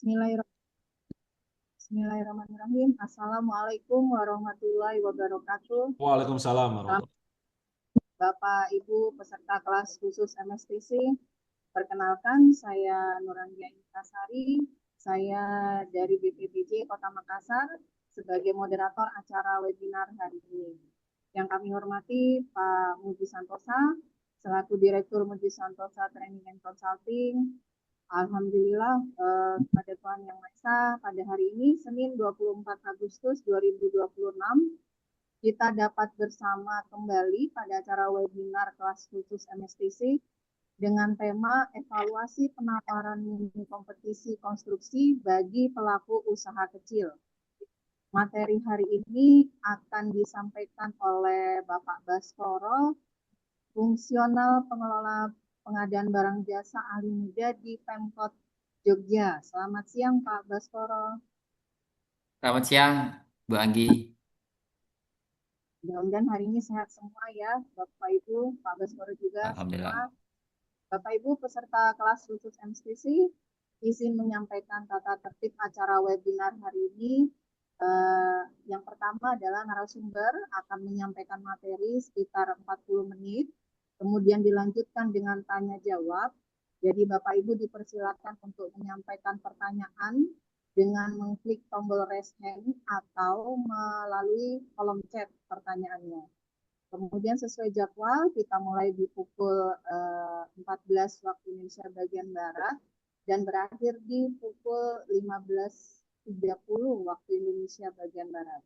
Bismillahirrahmanirrahim. Assalamualaikum warahmatullahi wabarakatuh. Waalaikumsalam Salam warahmatullahi. Bapak Ibu peserta kelas khusus MSTC. Perkenalkan, saya Nurandia Intasari. Saya dari BPPJ Kota Makassar sebagai moderator acara webinar hari ini. Yang kami hormati Pak Muji Santosa selaku Direktur Muji Santosa Training and Consulting. Alhamdulillah, pada Tuhan Yang Maha Esa, pada hari ini Senin 24 Agustus 2026 kita dapat bersama kembali pada acara webinar kelas khusus MSTC dengan tema evaluasi penawaran mini kompetisi konstruksi bagi pelaku usaha kecil. Materi hari ini akan disampaikan oleh Bapak Baskoro, fungsional pengelola pengadaan barang jasa ahli muda di Pemkot Jogja. Selamat siang Pak Baskoro. Selamat siang, Bu Anggi. Mudah-mudahan hari ini sehat semua ya, Bapak Ibu, Pak Baskoro juga semua. Alhamdulillah. Bapak Ibu peserta kelas khusus MSTC, izin menyampaikan tata tertib acara webinar hari ini. Yang pertama adalah narasumber akan menyampaikan materi sekitar 40 menit, kemudian dilanjutkan dengan tanya jawab. Jadi Bapak Ibu dipersilakan untuk menyampaikan pertanyaan dengan mengklik tombol raise hand atau melalui kolom chat pertanyaannya. Kemudian sesuai jadwal kita mulai di pukul 14 waktu Indonesia bagian Barat dan berakhir di pukul 15.30 waktu Indonesia bagian Barat.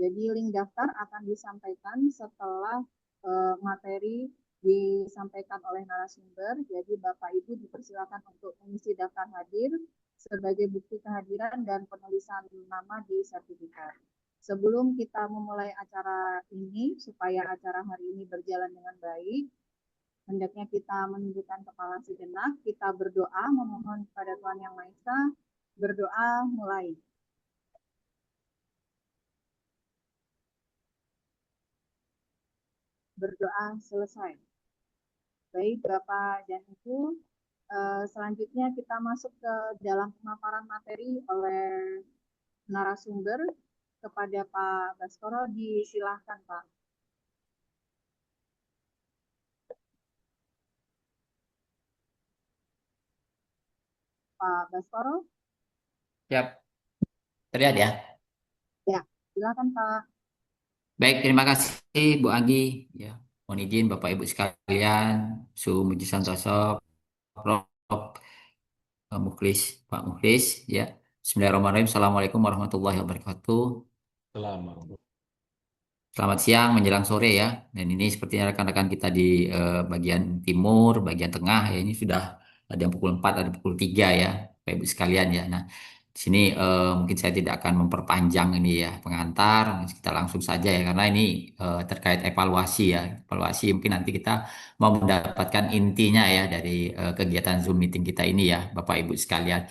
Jadi link daftar akan disampaikan setelah materi disampaikan oleh narasumber. Jadi Bapak Ibu dipersilakan untuk mengisi daftar hadir sebagai bukti kehadiran dan penulisan nama di sertifikat. Sebelum kita memulai acara ini, supaya acara hari ini berjalan dengan baik, hendaknya kita menundukkan kepala sejenak, kita berdoa, memohon kepada Tuhan Yang Maha Esa. Berdoa mulai. Berdoa selesai. Baik Bapak dan Ibu, selanjutnya kita masuk ke dalam pemaparan materi oleh narasumber. Kepada Pak Baskoro, disilahkan Pak. Pak Baskoro? Siap. Terlihat ya? Ya, silakan Pak. Baik, terima kasih Bu Anggi. Ya, mohon izin Bapak Ibu sekalian, Su Muji Santoso, Prof. Mukhlis, Pak Mukhlis. Ya, Bismillahirrahmanirrahim. Assalamualaikum warahmatullahi wabarakatuh. Selamat. Selamat siang menjelang sore ya. Dan ini sepertinya rekan-rekan kita di bagian timur, bagian tengah ya ini sudah ada yang pukul 4, ada pukul 3 ya, Bapak Ibu sekalian ya. Nah, di sini mungkin saya tidak akan memperpanjang ini ya pengantar, kita langsung saja ya karena ini terkait evaluasi ya. Evaluasi mungkin nanti kita mau mendapatkan intinya ya dari kegiatan Zoom meeting kita ini ya, Bapak Ibu sekalian.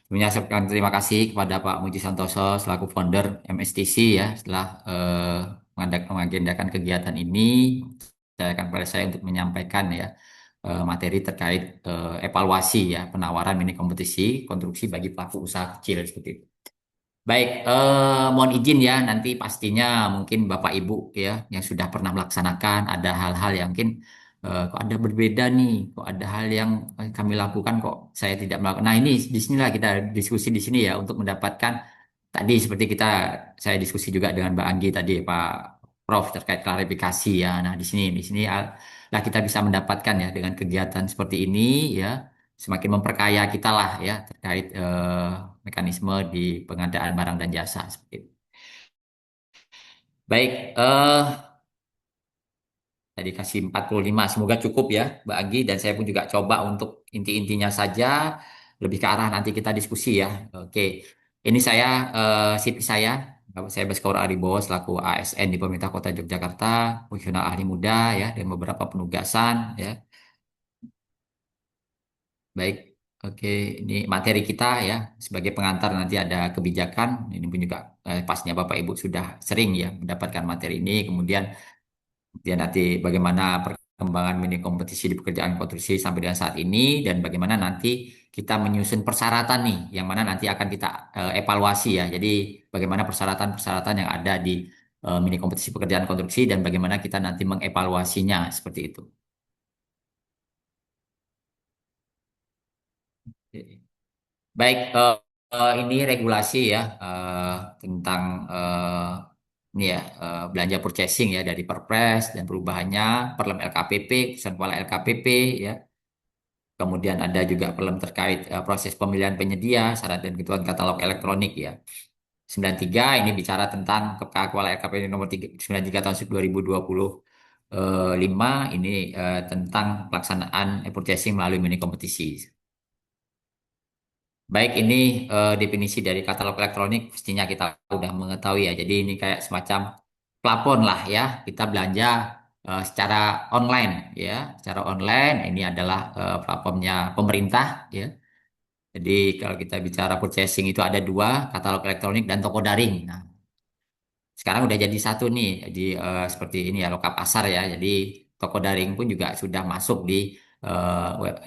Menyampaikan terima kasih kepada Pak Muji Santoso selaku founder MSTC ya setelah mengagendakan kegiatan ini saya akan kepada saya untuk menyampaikan ya materi terkait evaluasi ya penawaran mini kompetisi konstruksi bagi pelaku usaha kecil seperti itu. Baik, mohon izin ya nanti pastinya mungkin Bapak Ibu ya yang sudah pernah melaksanakan ada hal-hal yang mungkin kok ada berbeda nih, kok ada hal yang kami lakukan kok saya tidak melakukan. Nah ini di sinilah kita diskusi di sini ya untuk mendapatkan tadi seperti saya diskusi juga dengan Mbak Anggi tadi Pak Prof terkait klarifikasi ya. Nah di sini lah kita bisa mendapatkan ya dengan kegiatan seperti ini ya semakin memperkaya kita lah ya terkait mekanisme di pengadaan barang dan jasa seperti itu. Baik, tadi kasih 45, semoga cukup ya Mbak Anggi dan saya pun juga coba untuk inti-intinya saja lebih ke arah nanti kita diskusi ya. Oke, ini saya CV saya. Saya Baskoro Aribowo selaku ASN di Pemerintah Kota Yogyakarta, fungsional ahli muda ya dan beberapa penugasan ya. Baik, oke, ini materi kita ya. Sebagai pengantar nanti ada kebijakan. Ini pun juga pastinya Bapak Ibu sudah sering ya mendapatkan materi ini. Kemudian nanti bagaimana perkembangan mini kompetisi di pekerjaan konstruksi sampai dengan saat ini dan bagaimana nanti kita menyusun persyaratan nih yang mana nanti akan kita evaluasi ya. Jadi bagaimana persyaratan-persyaratan yang ada di mini kompetisi pekerjaan konstruksi dan bagaimana kita nanti mengevaluasinya seperti itu. Baik, ini regulasi ya tentang ini ya belanja purchasing ya dari Perpres dan perubahannya, Perlem LKPP, keputusan kepala LKPP ya. Kemudian ada juga Perlem terkait proses pemilihan penyedia, syarat dan ketentuan katalog elektronik ya. 93 ini bicara tentang kepala LKPP nomor 93 tahun 2025 ini tentang pelaksanaan purchasing melalui mini kompetisi. Baik, ini definisi dari katalog elektronik pastinya kita udah mengetahui ya. Jadi ini kayak semacam plafon lah ya. Kita belanja secara online ya. Secara online ini adalah platformnya pemerintah ya. Jadi kalau kita bicara purchasing itu ada dua, katalog elektronik dan toko daring. Nah, sekarang udah jadi satu nih. Jadi seperti ini ya loka pasar ya. Jadi toko daring pun juga sudah masuk di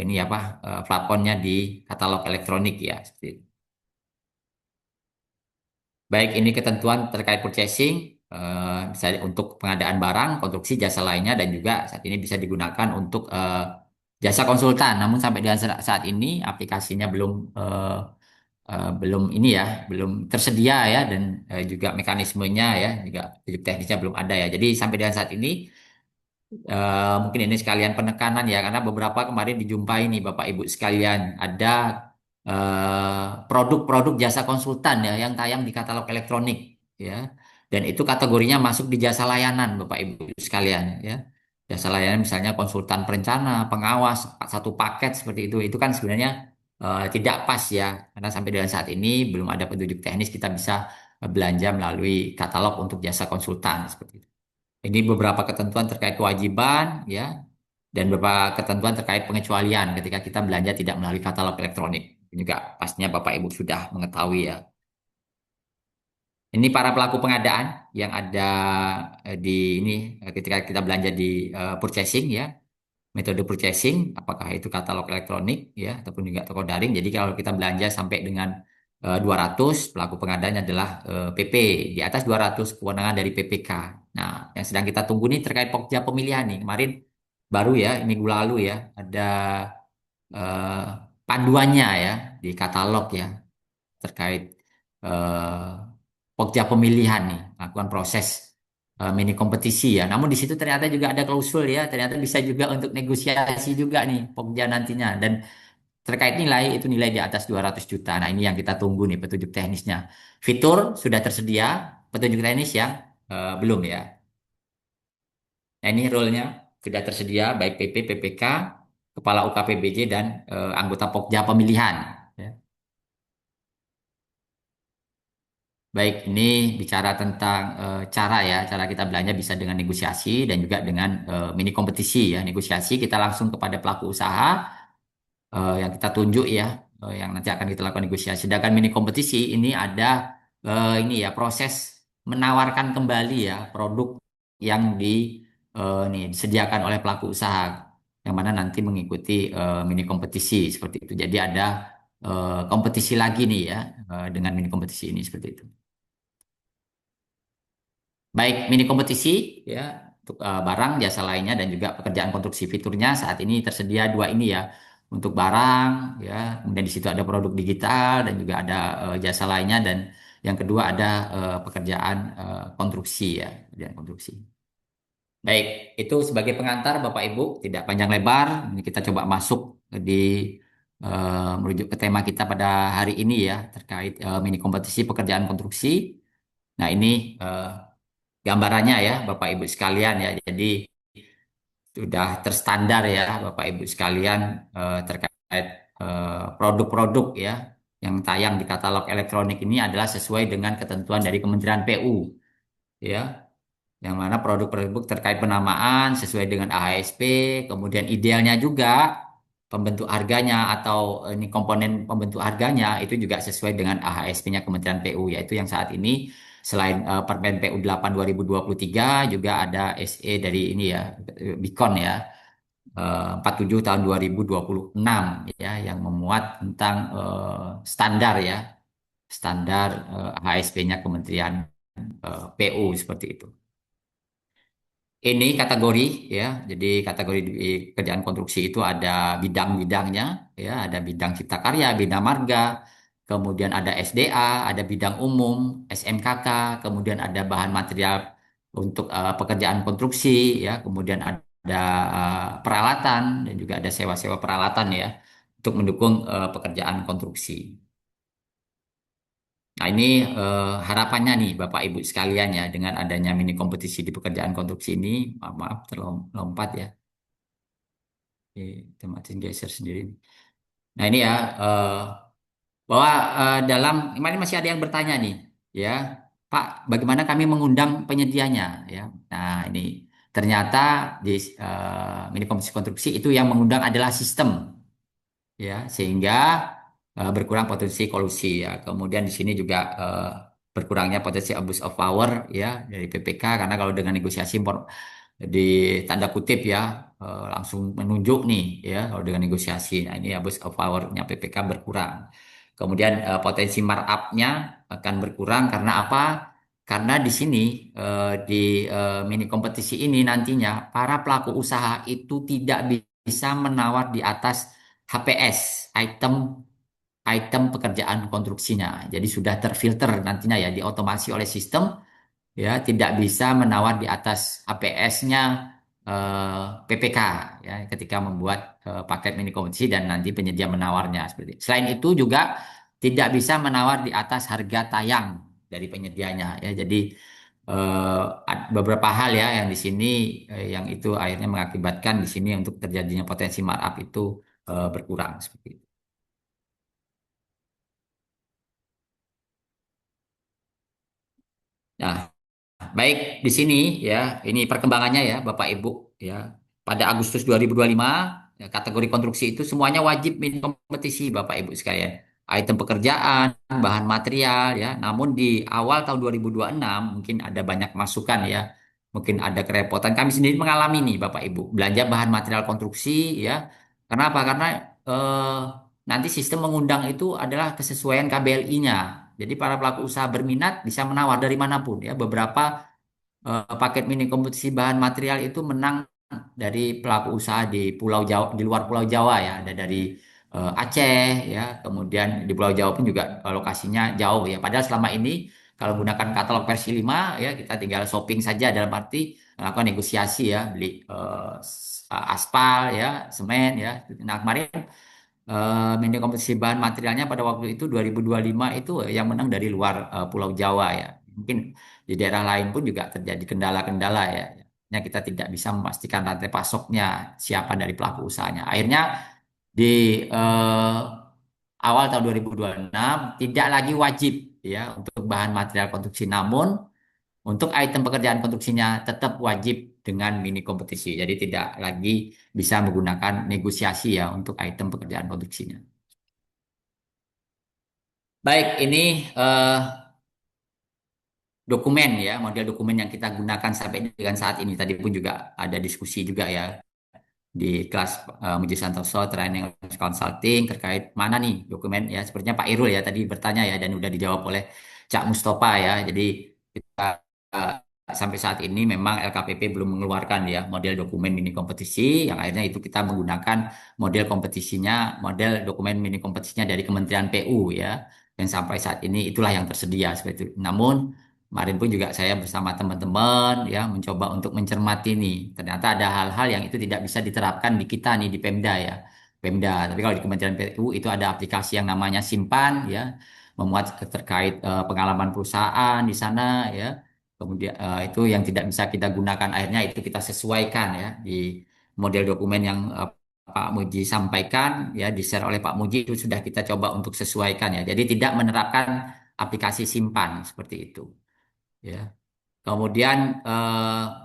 ini apa platformnya di katalog elektronik ya. Seperti itu. Baik, ini ketentuan terkait purchasing, bisa untuk pengadaan barang, konstruksi, jasa lainnya, dan juga saat ini bisa digunakan untuk jasa konsultan. Namun sampai dengan saat ini aplikasinya belum ini ya, belum tersedia ya, dan juga mekanismenya ya, juga teknisnya belum ada ya. Jadi sampai dengan saat ini mungkin ini sekalian penekanan ya, karena beberapa kemarin dijumpai nih Bapak Ibu sekalian ada produk-produk jasa konsultan ya yang tayang di katalog elektronik ya, dan itu kategorinya masuk di jasa layanan Bapak Ibu sekalian ya. Jasa layanan misalnya konsultan perencana, pengawas, satu paket seperti itu kan sebenarnya tidak pas ya, karena sampai dengan saat ini belum ada petunjuk teknis kita bisa belanja melalui katalog untuk jasa konsultan seperti itu. Ini beberapa ketentuan terkait kewajiban ya dan beberapa ketentuan terkait pengecualian ketika kita belanja tidak melalui katalog elektronik. Ini juga pastinya Bapak Ibu sudah mengetahui ya. Ini para pelaku pengadaan yang ada di ini ketika kita belanja di purchasing ya. Metode purchasing apakah itu katalog elektronik ya ataupun juga toko daring. Jadi kalau kita belanja sampai dengan 200 pelaku pengadaan adalah PP. Di atas 200 kewenangan dari PPK. Nah, yang sedang kita tunggu nih terkait pokja pemilihan nih. Kemarin baru ya, minggu lalu ya, ada eh, panduannya ya di katalog ya terkait eh, pokja pemilihan nih, melakukan proses mini kompetisi ya. Namun di situ ternyata juga ada klausul ya, ternyata bisa juga untuk negosiasi juga nih pokja nantinya dan terkait nilai itu nilai di atas 200 juta. Nah, ini yang kita tunggu nih petunjuk teknisnya. Fitur sudah tersedia, petunjuk teknis yang belum ya. Nah, ini role-nya sudah tersedia baik PP, PPK, Kepala UKPBJ dan anggota Pokja pemilihan. Ya. Baik, ini bicara tentang cara ya, cara kita belanja bisa dengan negosiasi dan juga dengan mini kompetisi ya. Negosiasi kita langsung kepada pelaku usaha yang kita tunjuk ya, yang nanti akan kita lakukan negosiasi. Sedangkan mini kompetisi ini ada ini ya proses menawarkan kembali ya produk yang nih, disediakan oleh pelaku usaha yang mana nanti mengikuti mini kompetisi seperti itu. Jadi ada kompetisi lagi nih ya dengan mini kompetisi ini seperti itu. Baik, mini kompetisi ya untuk barang, jasa lainnya dan juga pekerjaan konstruksi fiturnya saat ini tersedia dua ini ya. Untuk barang ya, kemudian di situ ada produk digital dan juga ada jasa lainnya dan yang kedua ada pekerjaan konstruksi ya, pekerjaan konstruksi. Baik, itu sebagai pengantar Bapak Ibu, tidak panjang lebar. Ini kita coba masuk di merujuk ke tema kita pada hari ini ya terkait mini kompetisi pekerjaan konstruksi. Nah, ini eh, gambarannya ya Bapak Ibu sekalian ya. Jadi sudah terstandar ya Bapak Ibu sekalian terkait produk-produk ya yang tayang di katalog elektronik ini adalah sesuai dengan ketentuan dari Kementerian PU ya. Yang mana produk-produk terkait penamaan sesuai dengan AHSP, kemudian idealnya juga pembentuk harganya atau ini komponen pembentuk harganya itu juga sesuai dengan AHSP-nya Kementerian PU yaitu yang saat ini selain Permen PU 8 2023 juga ada SE dari ini ya Bikon ya 47 tahun 2026 ya yang memuat tentang standar ya, standar HSP-nya Kementerian PU seperti itu. Ini kategori ya, jadi kategori di kerjaan konstruksi itu ada bidang-bidangnya ya, ada bidang cipta karya, bidang marga, kemudian ada SDA, ada bidang umum, SMKK, kemudian ada bahan material untuk pekerjaan konstruksi ya, kemudian ada peralatan dan juga ada sewa-sewa peralatan ya untuk mendukung pekerjaan konstruksi. Nah, ini harapannya nih Bapak Ibu sekalian ya dengan adanya mini kompetisi di pekerjaan konstruksi ini, maaf terlompat ya, tematin geser sendiri. Nah ini ya bahwa dalam ini masih ada yang bertanya nih ya, Pak, bagaimana kami mengundang penyedianya ya? Nah ini ternyata di mini kompetisi konstruksi itu yang mengundang adalah sistem ya sehingga berkurang potensi kolusi ya. Kemudian di sini juga berkurangnya potensi abuse of power ya dari PPK karena kalau dengan negosiasi di tanda kutip ya langsung menunjuk nih ya kalau dengan negosiasi. Nah, ini abuse of power-nya PPK berkurang. Kemudian potensi markup-nya akan berkurang karena apa? Karena di sini di mini kompetisi ini nantinya para pelaku usaha itu tidak bisa menawar di atas HPS, item item pekerjaan konstruksinya. Jadi sudah terfilter nantinya ya diotomasi oleh sistem ya tidak bisa menawar di atas HPS-nya PPK ya ketika membuat paket mini kompetisi dan nanti penyedia menawarnya seperti itu. Selain itu juga tidak bisa menawar di atas harga tayang dari penyedianya ya. Jadi beberapa hal ya yang di sini yang itu akhirnya mengakibatkan di sini untuk terjadinya potensi markup itu berkurang seperti itu. Nah, baik, di sini ya, ini perkembangannya ya, Bapak Ibu ya. Pada Agustus 2025, ya, kategori konstruksi itu semuanya wajib mini kompetisi, Bapak Ibu sekalian. Item pekerjaan, bahan material ya. Namun di awal tahun 2026 mungkin ada banyak masukan ya. Mungkin ada kerepotan. Kami sendiri mengalami nih, Bapak Ibu, belanja bahan material konstruksi ya. Kenapa? Karena nanti sistem mengundang itu adalah kesesuaian KBLI-nya. Jadi para pelaku usaha berminat bisa menawar dari manapun ya. Beberapa paket mini kompetisi bahan material itu menang dari pelaku usaha di Pulau Jawa, di luar Pulau Jawa ya. Ada dari Aceh ya, kemudian di Pulau Jawa pun juga lokasinya jauh ya. Padahal selama ini kalau menggunakan katalog versi 5 ya kita tinggal shopping saja dalam arti melakukan negosiasi ya, beli aspal ya, semen ya. Nah, kemarin mini kompetisi bahan materialnya pada waktu itu 2025 itu yang menang dari luar Pulau Jawa ya. Mungkin di daerah lain pun juga terjadi kendala-kendala ya. Ya, kita tidak bisa memastikan rantai pasoknya siapa dari pelaku usahanya. Akhirnya di awal tahun 2026 tidak lagi wajib ya untuk bahan material konstruksi, namun untuk item pekerjaan konstruksinya tetap wajib dengan mini kompetisi. Jadi tidak lagi bisa menggunakan negosiasi ya untuk item pekerjaan konstruksinya. Baik, ini eh, dokumen ya, model dokumen yang kita gunakan sampai dengan saat ini. Tadi pun juga ada diskusi juga ya di kelas Muji Santoso Training Consulting terkait mana nih dokumen ya. Sepertinya Pak Irul ya tadi bertanya ya dan udah dijawab oleh Cak Mustafa ya. Jadi kita eh, sampai saat ini memang LKPP belum mengeluarkan ya model dokumen mini kompetisi yang akhirnya itu kita menggunakan model kompetisinya, model dokumen mini kompetisinya dari Kementerian PU ya. Dan sampai saat ini itulah yang tersedia seperti itu. Namun kemarin pun juga saya bersama teman-teman ya mencoba untuk mencermati nih. Ternyata ada hal-hal yang itu tidak bisa diterapkan di kita nih di Pemda ya. Pemda. Tapi kalau di Kementerian PU itu ada aplikasi yang namanya Simpan ya, memuat terkait pengalaman perusahaan di sana ya. Kemudian itu yang tidak bisa kita gunakan akhirnya itu kita sesuaikan ya di model dokumen yang Pak Muji sampaikan ya di-share oleh Pak Muji itu sudah kita coba untuk sesuaikan ya. Jadi tidak menerapkan aplikasi Simpan seperti itu ya. Kemudian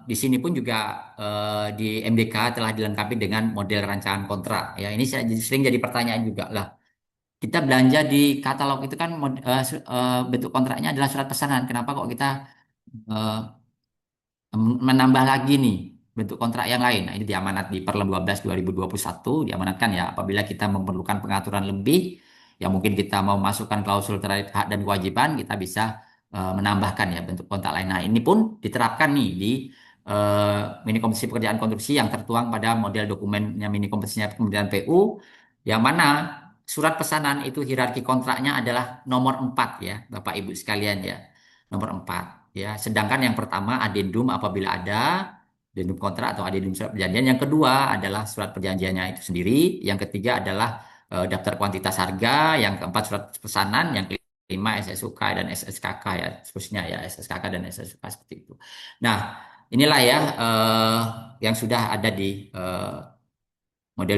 di sini pun juga di MDK telah dilengkapi dengan model rancangan kontrak. Ya, ini sering jadi pertanyaan juga lah. Kita belanja di katalog itu kan bentuk kontraknya adalah surat pesanan. Kenapa kok kita eh, menambah lagi nih? bentuk kontrak yang lain. Nah, ini diamanat di Perlem 12 2021 diamanatkan ya apabila kita memerlukan pengaturan lebih yang mungkin kita mau masukkan klausul terkait hak dan kewajiban kita bisa menambahkan ya bentuk kontrak lain. Nah, ini pun diterapkan nih di mini kompetisi pekerjaan konstruksi yang tertuang pada model dokumennya mini kompetisinya Kementerian PU yang mana surat pesanan itu hierarki kontraknya adalah nomor 4 ya Bapak Ibu sekalian ya. Nomor 4 ya. Sedangkan yang pertama adendum apabila ada adendum kontrak atau adendum surat perjanjian. Yang kedua adalah surat perjanjiannya itu sendiri. Yang ketiga adalah daftar kuantitas harga. Yang keempat surat pesanan. Yang kelima SSUK dan SSKK ya. Seterusnya ya SSKK dan SSUK seperti itu. Nah inilah ya yang sudah ada di model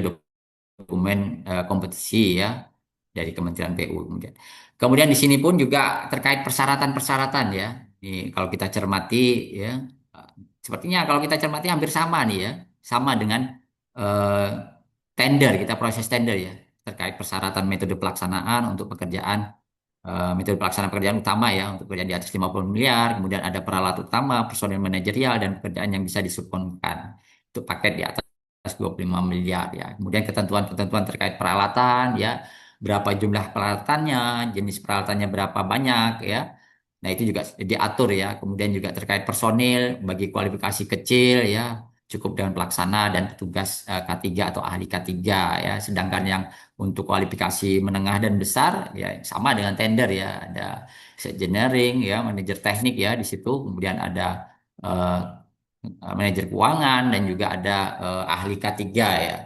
dokumen kompetisi ya dari Kementerian PU kemudian. Kemudian di sini pun juga terkait persyaratan-persyaratan ya. Ini kalau kita cermati ya sepertinya kalau kita cermati hampir sama nih ya. Sama dengan eh, tender kita proses tender ya terkait persyaratan metode pelaksanaan untuk pekerjaan metode pelaksanaan pekerjaan utama ya untuk pekerjaan di atas 50 miliar, kemudian ada peralat utama, personil manajerial dan pekerjaan yang bisa disubkonkan. Itu paket di atas 25 miliar ya. Kemudian ketentuan-ketentuan terkait peralatan ya, berapa jumlah peralatannya, jenis peralatannya berapa banyak ya. Nah, itu juga diatur ya. Kemudian juga terkait personil bagi kualifikasi kecil ya, cukup dengan pelaksana dan petugas K3 atau ahli K3 ya. Sedangkan yang untuk kualifikasi menengah dan besar ya sama dengan tender ya. Ada engineering ya, manajer teknik ya di situ. Kemudian ada eh, manajer keuangan dan juga ada ahli K3 ya.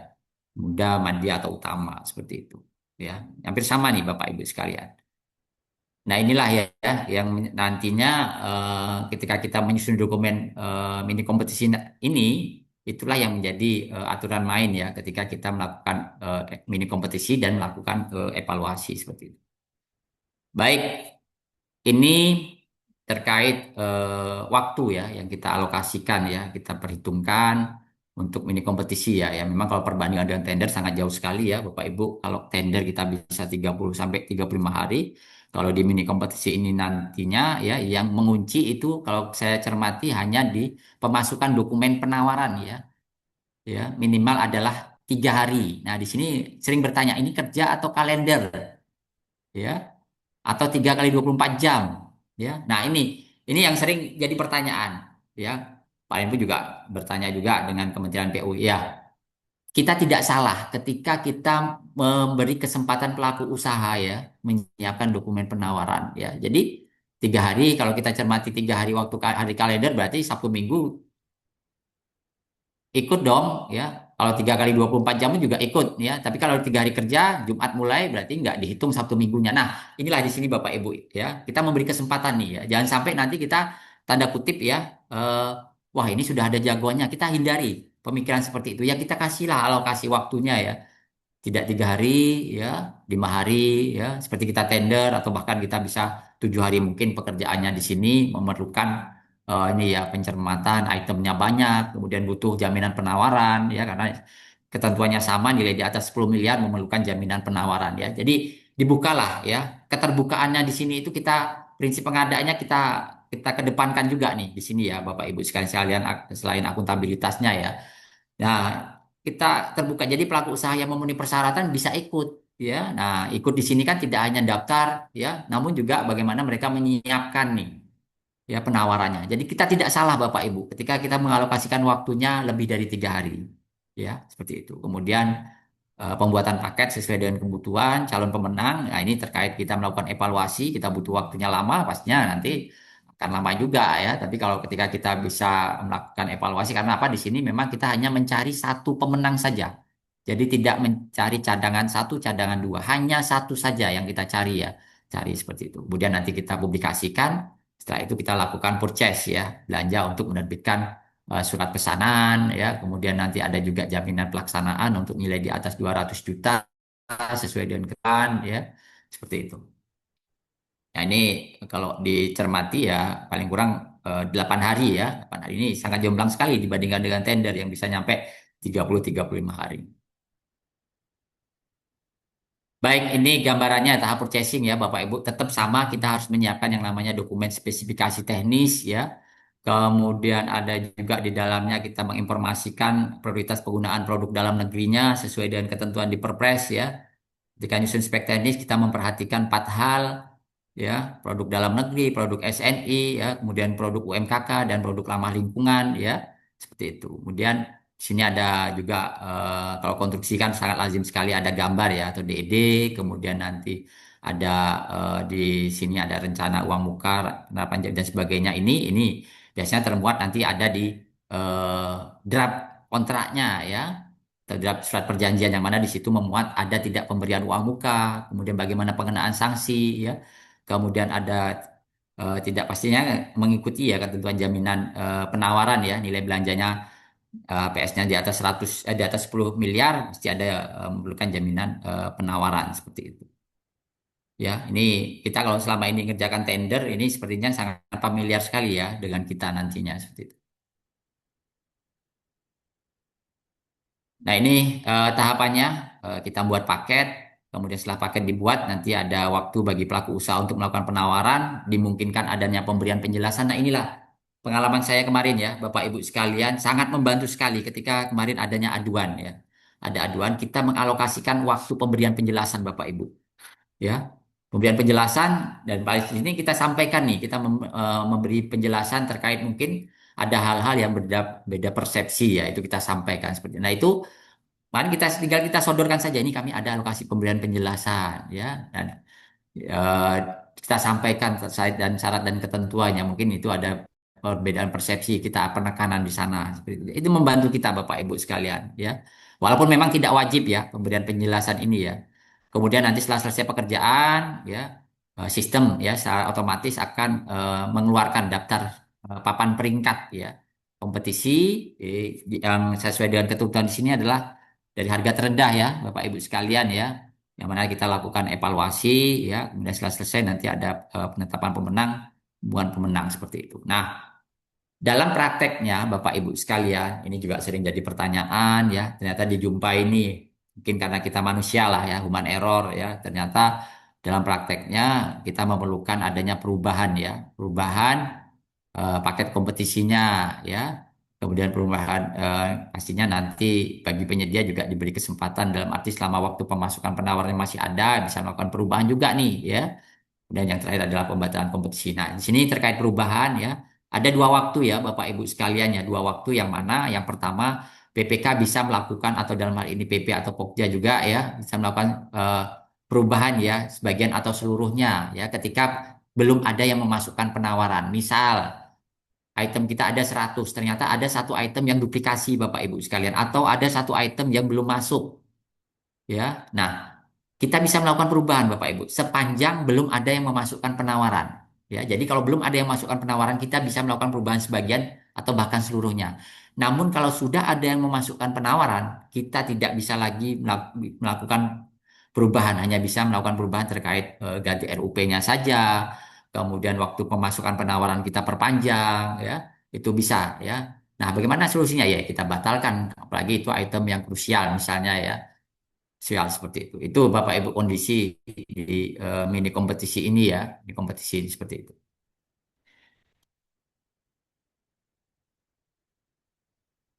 Muda, madya atau utama seperti itu. Ya, hampir sama nih Bapak Ibu sekalian. Nah, inilah ya yang nantinya ketika kita menyusun dokumen mini kompetisi ini, itulah yang menjadi aturan main ya ketika kita melakukan mini kompetisi dan melakukan evaluasi seperti itu. Baik, ini terkait waktu ya yang kita alokasikan ya, kita perhitungkan untuk mini kompetisi ya. Ya memang kalau perbandingan dengan tender sangat jauh sekali ya Bapak Ibu. Kalau tender kita bisa 30 sampai 35 hari. Kalau di mini kompetisi ini nantinya ya yang mengunci itu kalau saya cermati hanya di pemasukan dokumen penawaran ya. Ya, minimal adalah 3 hari. Nah, di sini sering bertanya ini kerja atau kalender ya atau 3 kali 24 jam ya. Nah ini yang sering jadi pertanyaan ya. Pak Menlu juga bertanya juga dengan Kementerian PU ya. Kita tidak salah ketika kita memberi kesempatan pelaku usaha ya menyiapkan dokumen penawaran ya. Jadi 3 hari kalau kita cermati 3 hari waktu hari kalender berarti Sabtu Minggu ikut dong ya. Kalau 3 kali 24 jam juga ikut ya. Tapi kalau 3 hari kerja, Jumat mulai berarti nggak dihitung Sabtu Minggunya. Nah, inilah di sini Bapak Ibu ya. Kita memberi kesempatan nih ya. Jangan sampai nanti kita tanda kutip ya. eh, Wah ini sudah ada jagoannya. Kita hindari pemikiran seperti itu. Ya kita kasihlah alokasi waktunya ya tidak 3 hari ya 5 hari ya seperti kita tender atau bahkan kita bisa 7 hari mungkin pekerjaannya di sini memerlukan ini ya pencermatan itemnya banyak kemudian butuh jaminan penawaran ya karena ketentuannya sama nilai di atas 10 miliar memerlukan jaminan penawaran ya jadi dibukalah ya keterbukaannya di sini itu kita prinsip pengadaannya kita kita kedepankan juga nih di sini ya Bapak Ibu sekalian selain akuntabilitasnya ya. Nah, kita terbuka. Jadi pelaku usaha yang memenuhi persyaratan bisa ikut, ya. Nah, ikut di sini kan tidak hanya daftar, ya, namun juga bagaimana mereka menyiapkan nih, ya, penawarannya. Jadi kita tidak salah, Bapak Ibu, ketika kita mengalokasikan waktunya lebih dari 3 hari, ya, seperti itu. Kemudian pembuatan paket sesuai dengan kebutuhan calon pemenang. Nah, ini terkait kita melakukan evaluasi, kita butuh waktunya lama, pastinya nanti akan lama juga ya. Tapi kalau ketika kita bisa melakukan evaluasi, karena apa di sini memang kita hanya mencari satu pemenang saja. Jadi tidak mencari cadangan satu, cadangan dua, hanya satu saja yang kita cari ya, cari seperti itu. Kemudian nanti kita publikasikan, setelah itu kita lakukan purchase ya, belanja untuk menerbitkan surat pesanan ya, kemudian nanti ada juga jaminan pelaksanaan untuk nilai di atas 200 juta sesuai dengan ketentuan ya, seperti itu. Nah ini kalau dicermati ya paling kurang 8 hari ya, 8 hari ini sangat jomplang sekali dibandingkan dengan tender yang bisa nyampe 30-35 hari. Baik, ini gambarannya tahap purchasing ya Bapak Ibu. Tetap sama kita harus menyiapkan yang namanya dokumen spesifikasi teknis ya. Kemudian ada juga di dalamnya kita menginformasikan prioritas penggunaan produk dalam negerinya sesuai dengan ketentuan di Perpres ya. Ketika nyusun spek teknis kita memperhatikan 4 hal ya, produk dalam negeri, produk SNI ya, kemudian produk UMKK dan produk ramah lingkungan ya, seperti itu. Kemudian di sini ada juga kalau konstruksi kan sangat lazim sekali ada gambar ya atau DED, kemudian nanti ada di sini ada rencana uang muka, penerapan dan sebagainya. Ini biasanya termuat nanti ada di eh, draft kontraknya ya terhadap surat perjanjian yang mana di situ memuat ada tidak pemberian uang muka, kemudian bagaimana pengenaan sanksi ya, kemudian ada tidak pastinya mengikuti ya ketentuan jaminan penawaran ya nilai belanjanya PS-nya di atas 100 di atas 10 miliar mesti ada memerlukan jaminan penawaran seperti itu. Ya, ini kita kalau selama ini ngerjakan tender ini sepertinya sangat familiar sekali ya dengan kita nantinya seperti itu. Nah, ini tahapannya. Kita buat paket, kemudian setelah paket dibuat, nanti ada waktu bagi pelaku usaha untuk melakukan penawaran, dimungkinkan adanya pemberian penjelasan. Nah, inilah pengalaman saya kemarin ya, Bapak Ibu sekalian, sangat membantu sekali ketika kemarin adanya aduan ya. Ada aduan, kita mengalokasikan waktu pemberian penjelasan Bapak Ibu. Ya, pemberian penjelasan dan paling sini kita sampaikan nih, kita memberi penjelasan terkait mungkin ada hal-hal yang beda, beda persepsi ya, itu kita sampaikan seperti itu. Nah, itu mari kita tinggal kita sodorkan saja ini kami ada alokasi pemberian penjelasan ya dan eh, kita sampaikan terkait dan syarat dan ketentuannya mungkin itu ada perbedaan persepsi kita penekanan di sana seperti itu. Itu membantu kita Bapak Ibu sekalian ya. Walaupun memang tidak wajib ya pemberian penjelasan ini ya. Kemudian nanti setelah selesai pekerjaan ya sistem ya secara otomatis akan mengeluarkan daftar papan peringkat ya kompetisi yang sesuai dengan ketentuan di sini adalah dari harga terendah ya Bapak Ibu sekalian ya yang mana kita lakukan evaluasi ya kemudian setelah selesai nanti ada penetapan pemenang bukan pemenang seperti itu. Nah, dalam prakteknya Bapak Ibu sekalian ini juga sering jadi pertanyaan ya ternyata dijumpai ini mungkin karena kita manusia lah ya human error ya ternyata dalam prakteknya kita memerlukan adanya perubahan ya perubahan paket kompetisinya ya. Kemudian perubahan pastinya nanti bagi penyedia juga diberi kesempatan dalam arti selama waktu pemasukan penawarannya masih ada bisa melakukan perubahan juga nih ya. Dan yang terakhir adalah pembatalan kompetisi. Nah, di sini terkait perubahan ya, ada 2 waktu ya Bapak Ibu sekalian ya, 2 waktu yang mana yang pertama PPK bisa melakukan atau dalam hal ini PP atau Pokja juga ya bisa melakukan perubahan ya sebagian atau seluruhnya ya ketika belum ada yang memasukkan penawaran. Misal item kita ada 100, ternyata ada satu item yang duplikasi Bapak Ibu sekalian atau ada satu item yang belum masuk ya. Nah, kita bisa melakukan perubahan Bapak Ibu sepanjang belum ada yang memasukkan penawaran. Ya, jadi kalau belum ada yang memasukkan penawaran, kita bisa melakukan perubahan sebagian atau bahkan seluruhnya. Namun kalau sudah ada yang memasukkan penawaran, kita tidak bisa lagi melakukan perubahan, hanya bisa melakukan perubahan terkait ganti RUP-nya saja. Kemudian waktu pemasukan penawaran kita perpanjang, ya, itu bisa, ya. Nah, bagaimana solusinya ya? Kita batalkan, apalagi itu item yang krusial, misalnya ya sial seperti itu. Itu Bapak Ibu kondisi di mini kompetisi ini ya, di kompetisi ini seperti itu.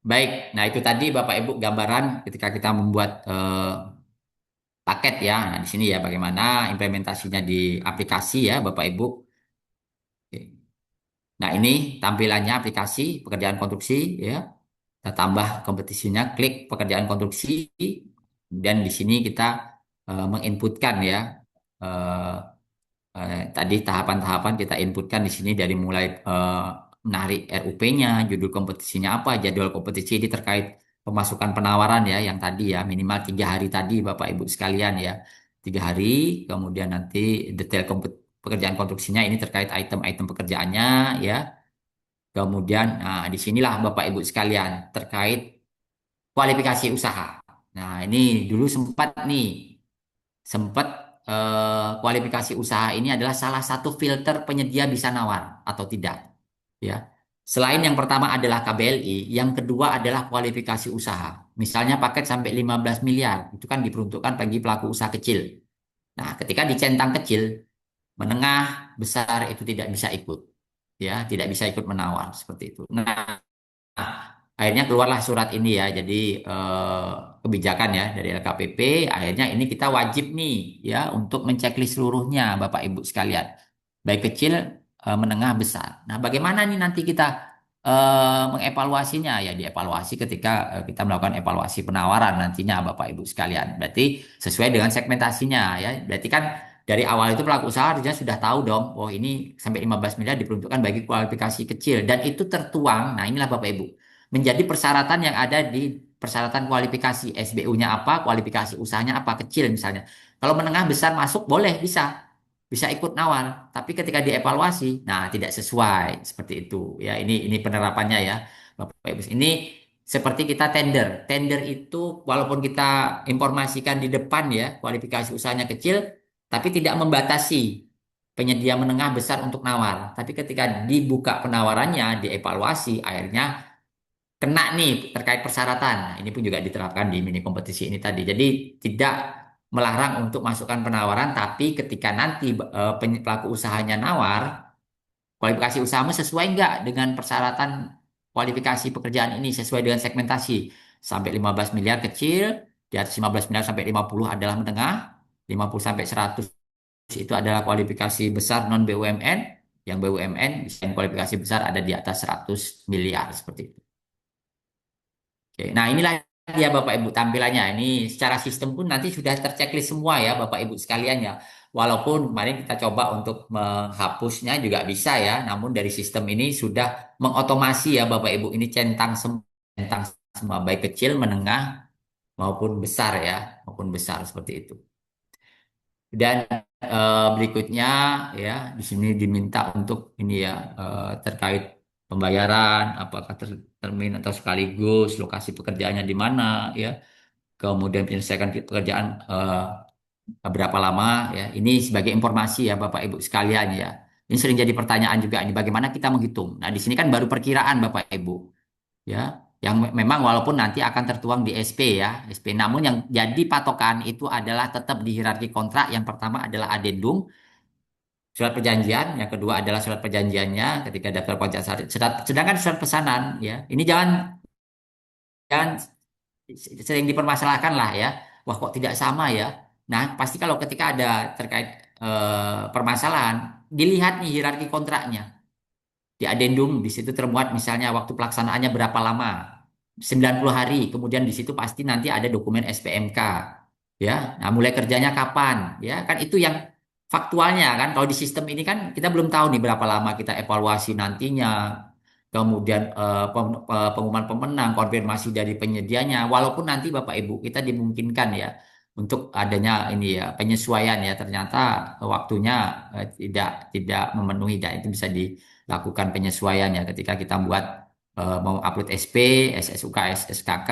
Baik, nah itu tadi Bapak Ibu gambaran ketika kita membuat paket ya. Nah di sini ya bagaimana implementasinya di aplikasi ya Bapak Ibu. Oke. Nah ini tampilannya aplikasi pekerjaan konstruksi ya. Kita tambah kompetisinya, klik pekerjaan konstruksi. Dan di sini kita menginputkan ya. eh, tadi tahapan-tahapan kita inputkan di sini dari mulai menarik RUP-nya, judul kompetisinya apa, jadwal kompetisi ini terkait pemasukan penawaran ya, yang tadi ya minimal 3 hari tadi Bapak Ibu sekalian ya, 3 hari, kemudian nanti detail pekerjaan konstruksinya ini terkait item-item pekerjaannya ya, kemudian nah disinilah Bapak Ibu sekalian terkait kualifikasi usaha. Nah ini dulu sempat kualifikasi usaha ini adalah salah satu filter penyedia bisa nawar atau tidak ya. Selain yang pertama adalah KBLI, yang kedua adalah kualifikasi usaha. Misalnya paket sampai 15 miliar, itu kan diperuntukkan bagi pelaku usaha kecil. Nah, ketika dicentang kecil, menengah, besar itu tidak bisa ikut. ya, tidak bisa ikut menawar seperti itu. Nah, akhirnya keluarlah surat ini ya. Jadi kebijakan ya dari LKPP. Akhirnya ini kita wajib nih ya untuk menceklis seluruhnya Bapak Ibu sekalian, baik kecil, menengah, besar. Nah, bagaimana nih nanti kita mengevaluasinya? Ya, dievaluasi ketika kita melakukan evaluasi penawaran nantinya Bapak Ibu sekalian. Berarti sesuai dengan segmentasinya ya. Berarti kan dari awal itu pelaku usaha harusnya sudah tahu dong, oh ini sampai 15 miliar diperuntukkan bagi kualifikasi kecil dan itu tertuang. Nah, inilah Bapak Ibu menjadi persyaratan yang ada di persyaratan kualifikasi SBU-nya apa, kualifikasi usahanya apa, kecil misalnya. Kalau menengah besar masuk boleh bisa ikut nawar, tapi ketika dievaluasi, nah tidak sesuai seperti itu ya. Ini penerapannya ya, Bapak Ibu. Ini seperti kita tender. Tender itu walaupun kita informasikan di depan ya, kualifikasi usahanya kecil, tapi tidak membatasi penyedia menengah besar untuk nawar. Tapi ketika dibuka penawarannya, dievaluasi, akhirnya kena nih terkait persyaratan. Nah, ini pun juga diterapkan di mini kompetisi ini tadi. Jadi tidak melarang untuk masukkan penawaran, tapi ketika nanti pelaku usahanya nawar, kualifikasi usahamu sesuai nggak dengan persyaratan kualifikasi pekerjaan ini, sesuai dengan segmentasi. Sampai 15 miliar kecil, di atas 15 miliar sampai 50 adalah menengah, 50 sampai 100 itu adalah kualifikasi besar non BUMN, yang BUMN yang kualifikasi besar ada di atas 100 miliar seperti itu. Oke, nah inilah dia Bapak Ibu tampilannya. Ini secara sistem pun nanti sudah terchecklist semua ya Bapak Ibu sekalian ya. Walaupun kemarin kita coba untuk menghapusnya juga bisa ya. Namun dari sistem ini sudah mengotomasi ya Bapak Ibu. Ini centang semua baik kecil, menengah maupun besar ya, maupun besar seperti itu. Dan berikutnya ya di sini diminta untuk ini ya terkait pembayaran apakah termin atau sekaligus, lokasi pekerjaannya di mana ya, kemudian penyelesaian pekerjaan berapa lama ya. Ini sebagai informasi ya Bapak Ibu sekalian ya. Ini sering jadi pertanyaan juga ini bagaimana kita menghitung. Nah, di sini kan baru perkiraan Bapak Ibu ya, yang memang walaupun nanti akan tertuang di SP ya, SP. Namun yang jadi patokan itu adalah tetap di hierarki kontrak. Yang pertama adalah adendum, surat perjanjian. Yang kedua adalah surat perjanjiannya ketika daftar kontrak sari. Sedangkan surat pesanan ya, ini jangan sering dipermasalahkan lah ya. Wah kok tidak sama ya. Nah pasti kalau ketika ada terkait permasalahan, dilihat nih hierarki kontraknya. Di adendum di situ termuat misalnya waktu pelaksanaannya berapa lama. 90 hari. Kemudian di situ pasti nanti ada dokumen SPMK. Ya, nah mulai kerjanya kapan? Ya, kan itu yang faktualnya kan. Kalau di sistem ini kan kita belum tahu nih berapa lama kita evaluasi nantinya. Kemudian pengumuman pemenang, konfirmasi dari penyedianya. Walaupun nanti Bapak Ibu kita dimungkinkan ya untuk adanya ini ya penyesuaian ya, ternyata waktunya tidak memenuhi dan itu bisa dilakukan penyesuaian ya ketika kita buat mau upload SP, SSUK, SSKK,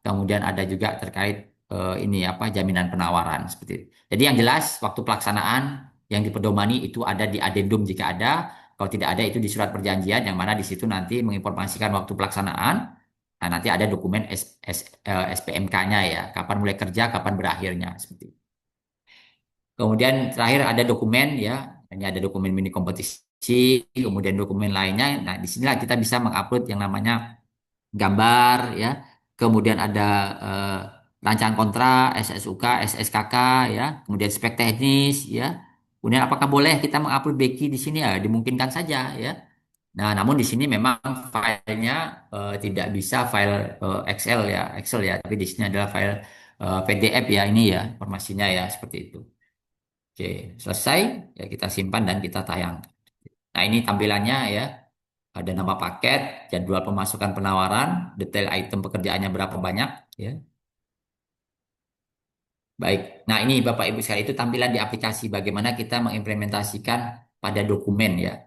kemudian ada juga terkait ini apa jaminan penawaran seperti itu. Jadi yang jelas waktu pelaksanaan yang dipedomani itu ada di adendum jika ada, kalau tidak ada itu di surat perjanjian yang mana di situ nanti menginformasikan waktu pelaksanaan. Nah, nanti ada dokumen SPMK-nya ya, kapan mulai kerja, kapan berakhirnya seperti itu. Kemudian terakhir ada dokumen ya, ini ada dokumen mini kompetisi, kemudian dokumen lainnya. Nah, disinilah kita bisa mengupload yang namanya gambar ya, kemudian ada eh, rancangan kontrak, SSUK, SSKK ya, kemudian spek teknis ya. Kemudian apakah boleh kita mengupload beki di sini ya? Dimungkinkan saja ya. Nah, namun di sini memang filenya tidak bisa file Excel ya, Excel ya, tapi di sini adalah file PDF ya ini ya, informasinya ya seperti itu. Oke, selesai ya kita simpan dan kita tayang. Nah, ini tampilannya ya. Ada nama paket, jadwal pemasukan penawaran, detail item pekerjaannya berapa banyak ya. Baik. Nah, ini Bapak Ibu sekalian itu tampilan di aplikasi bagaimana kita mengimplementasikan pada dokumen ya.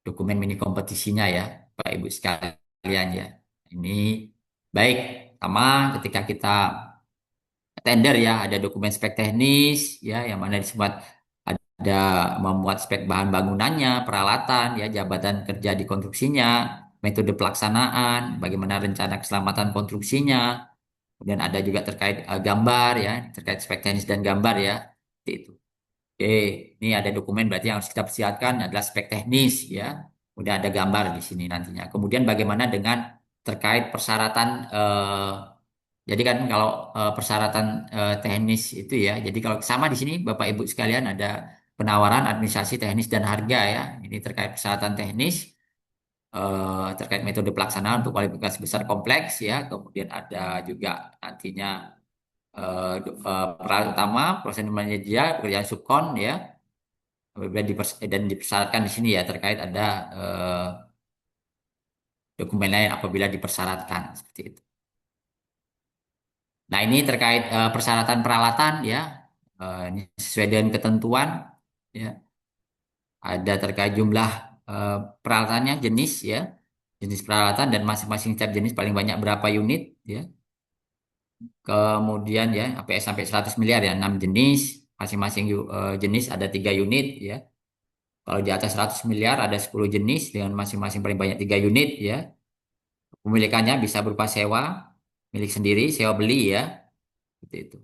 Dokumen mini kompetisinya ya, Bapak Ibu sekalian ya. Ini baik. Sama ketika kita tender ya, ada dokumen spek teknis ya, yang mana disebut ada membuat spek bahan bangunannya, peralatan ya, jabatan kerja di konstruksinya, metode pelaksanaan, bagaimana rencana keselamatan konstruksinya, kemudian ada juga terkait gambar ya, terkait spek teknis dan gambar ya, seperti itu. Oke, ini ada dokumen berarti yang harus kita persiapkan adalah spek teknis ya. Udah ada gambar di sini nantinya. Kemudian bagaimana dengan terkait persyaratan jadi kan kalau persyaratan teknis itu ya. Jadi kalau sama di sini Bapak Ibu sekalian ada penawaran administrasi teknis dan harga ya. Ini terkait persyaratan teknis terkait metode pelaksanaan untuk kualifikasi besar kompleks ya. Kemudian ada juga nantinya peran utama, proses penyedia, pekerjaan subkon ya. Dan dipersyaratkan di sini ya terkait ada dokumen lain apabila dipersyaratkan seperti itu. Nah, ini terkait persyaratan peralatan ya. Ini sesuai dengan ketentuan ya. Ada terkait jumlah peralatannya, jenis ya. Jenis peralatan dan masing-masing tiap jenis paling banyak berapa unit ya. Kemudian ya APS sampai 100 miliar ya, 6 jenis. Masing-masing jenis ada 3 unit ya. Kalau di atas 100 miliar ada 10 jenis dengan masing-masing paling banyak 3 unit ya. Pemilikannya bisa berupa sewa, milik sendiri, sewa beli ya. Seperti itu.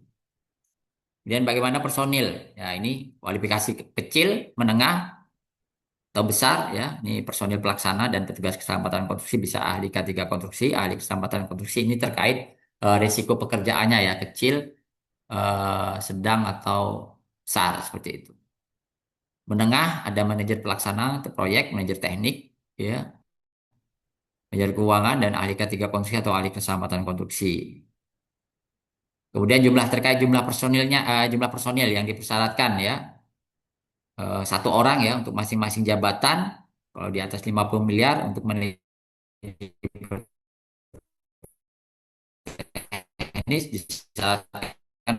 Kemudian bagaimana personil? Ya, ini kualifikasi kecil, menengah, atau besar ya. Ini personil pelaksana dan petugas keselamatan konstruksi bisa ahli K3 konstruksi, ahli keselamatan konstruksi ini terkait risiko pekerjaannya ya, kecil, sedang atau besar seperti itu. Menengah ada manajer pelaksana atau proyek, manajer teknik, ya, manajer keuangan dan ahli K3 konstruksi atau ahli keselamatan konstruksi. Kemudian jumlah terkait jumlah personilnya, jumlah personil yang dipersyaratkan ya. Satu orang ya untuk masing-masing jabatan. Kalau di atas 50 miliar untuk manajer teknis disyaratkan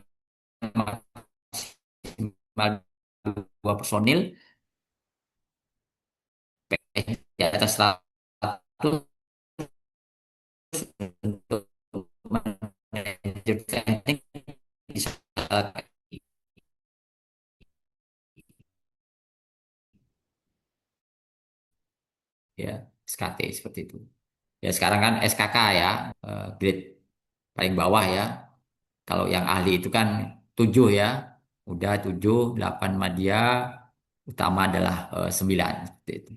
maksimal 2 personil. Di atas 100 untuk manajer teknik disyaratkan ya SKT seperti itu. Ya sekarang kan SKK ya, grade paling bawah ya. Kalau yang ahli itu kan 7 ya. Udah 7, 8 madya, utama adalah 9 seperti itu.